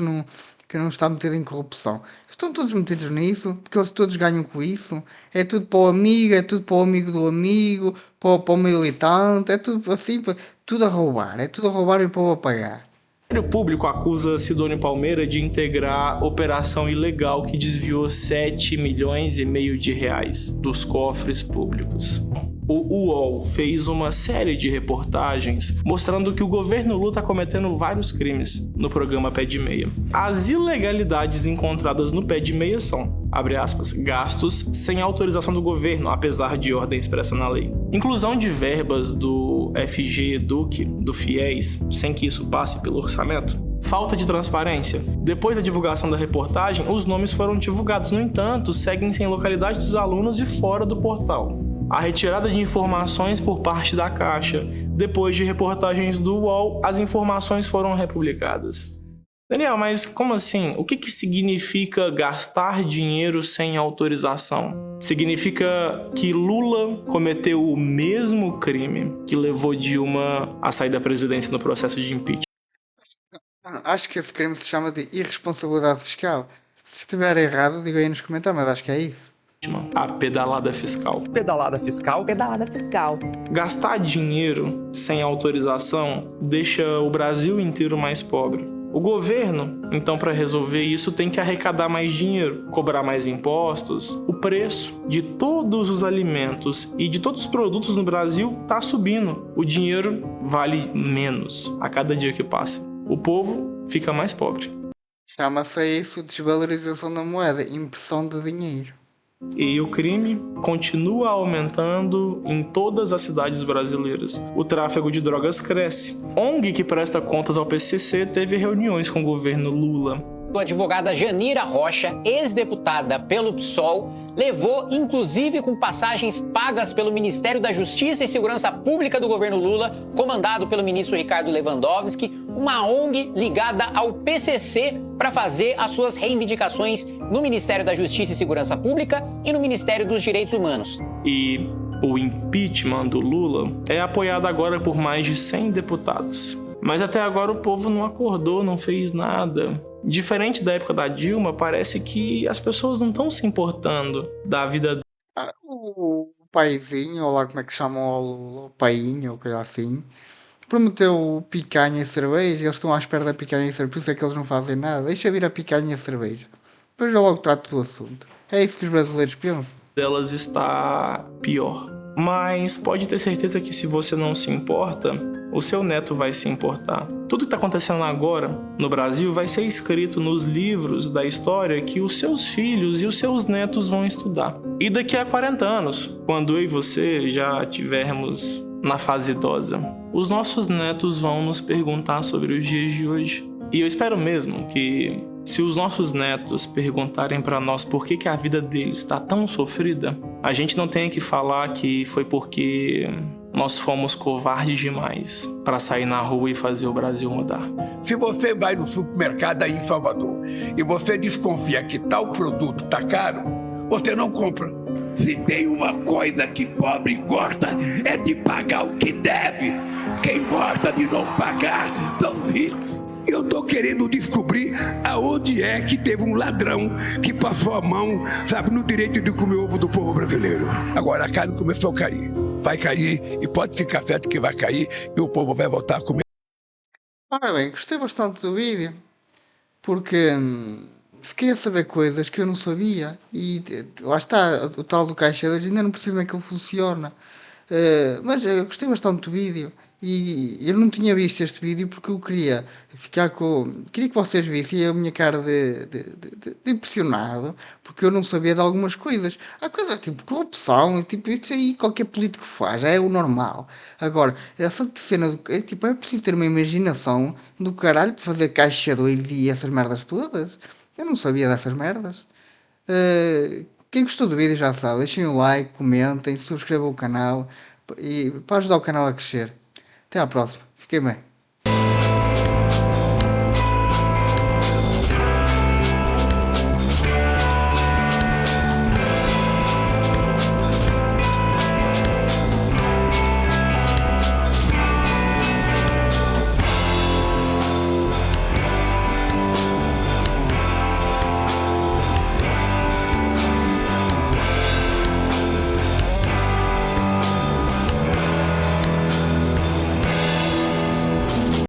[SPEAKER 1] que não está metido em corrupção? Estão todos metidos nisso, porque eles todos ganham com isso. É tudo para o amigo, é tudo para o amigo do amigo, para o militante, é tudo assim, tudo a roubar e o povo a pagar.
[SPEAKER 9] O Ministério Público acusa Sidônio Palmeira de integrar operação ilegal que desviou 7,5 milhões de reais dos cofres públicos. O UOL fez uma série de reportagens mostrando que o governo Lula está cometendo vários crimes no programa Pé de Meia. As ilegalidades encontradas no Pé de Meia são, abre aspas, gastos sem autorização do governo, apesar de ordem expressa na lei. Inclusão de verbas do FG Educ, do FIES, sem que isso passe pelo orçamento. Falta de transparência. Depois da divulgação da reportagem, os nomes foram divulgados. No entanto, seguem sem localidade dos alunos e fora do portal. A retirada de informações por parte da Caixa, Depois de reportagens do UOL, as informações foram republicadas. Daniel, mas como assim? O que significa gastar dinheiro sem autorização? Significa que Lula cometeu o mesmo crime que levou Dilma a sair da presidência no processo de impeachment?
[SPEAKER 1] Acho que esse crime se chama de irresponsabilidade fiscal. Se estiver errado, diga aí nos comentários, mas acho que é isso.
[SPEAKER 9] A pedalada fiscal.
[SPEAKER 8] Pedalada fiscal?
[SPEAKER 11] Pedalada fiscal.
[SPEAKER 9] Gastar dinheiro sem autorização deixa o Brasil inteiro mais pobre. O governo, então, para resolver isso, tem que arrecadar mais dinheiro, cobrar mais impostos. O preço de todos os alimentos e de todos os produtos no Brasil está subindo. O dinheiro vale menos a cada dia que passa. O povo fica mais pobre.
[SPEAKER 1] Chama-se isso desvalorização da moeda, impressão de dinheiro.
[SPEAKER 9] E o crime continua aumentando em todas as cidades brasileiras. O tráfego de drogas cresce. ONG que presta contas ao PCC teve reuniões com o governo Lula.
[SPEAKER 16] A advogada Janira Rocha, ex-deputada pelo PSOL, levou, inclusive com passagens pagas pelo Ministério da Justiça e Segurança Pública do governo Lula, comandado pelo ministro Ricardo Lewandowski, uma ONG ligada ao PCC para fazer as suas reivindicações no Ministério da Justiça e Segurança Pública e no Ministério dos Direitos Humanos.
[SPEAKER 9] E o impeachment do Lula é apoiado agora por mais de 100 deputados. Mas até agora o povo não acordou, não fez nada. Diferente da época da Dilma, parece que as pessoas não estão se importando da vida.
[SPEAKER 1] O paizinho, ou lá como é que chamam o painho, ou coisa assim, prometeu picanha e cerveja. Eles estão à espera da picanha e cerveja, por isso é que eles não fazem nada. Deixa vir a picanha e a cerveja. Depois eu logo trato do assunto. É isso que os brasileiros pensam.
[SPEAKER 9] Delas está pior. Mas pode ter certeza que se você não se importa, o seu neto vai se importar. Tudo que está acontecendo agora no Brasil vai ser escrito nos livros da história que os seus filhos e os seus netos vão estudar. E daqui a 40 anos, quando eu e você já estivermos na fase idosa, os nossos netos vão nos perguntar sobre os dias de hoje. E eu espero mesmo que, se os nossos netos perguntarem para nós por que a vida deles está tão sofrida, a gente não tenha que falar que foi porque nós fomos covardes demais para sair na rua e fazer o Brasil mudar.
[SPEAKER 12] Se você vai no supermercado aí em Salvador e você desconfia que tal produto tá caro, você não compra. Se tem uma coisa que pobre gosta, é de pagar o que deve. Quem gosta de não pagar são os ricos. Eu tô querendo descobrir aonde é que teve um ladrão que passou a mão, sabe, no direito de comer ovo do povo brasileiro. Agora a carne começou a cair. Vai cair e pode ficar certo que vai cair e o povo vai voltar a comer.
[SPEAKER 1] Ora bem, gostei bastante do vídeo porque fiquei a saber coisas que eu não sabia e lá está, o tal do caixa 2 ainda não percebi como é que ele funciona. Mas eu gostei bastante do vídeo e eu não tinha visto este vídeo porque eu queria queria que vocês vissem a minha cara de impressionado, porque eu não sabia de algumas coisas. Há coisas tipo corrupção, tipo isso aí qualquer político faz, é o normal. Agora, essa cena é preciso ter uma imaginação do caralho para fazer caixa 2 e essas merdas todas. Eu não sabia dessas merdas. Quem gostou do vídeo já sabe, deixem o like, comentem, subscrevam o canal e para ajudar o canal a crescer. Até à próxima. Fiquem bem.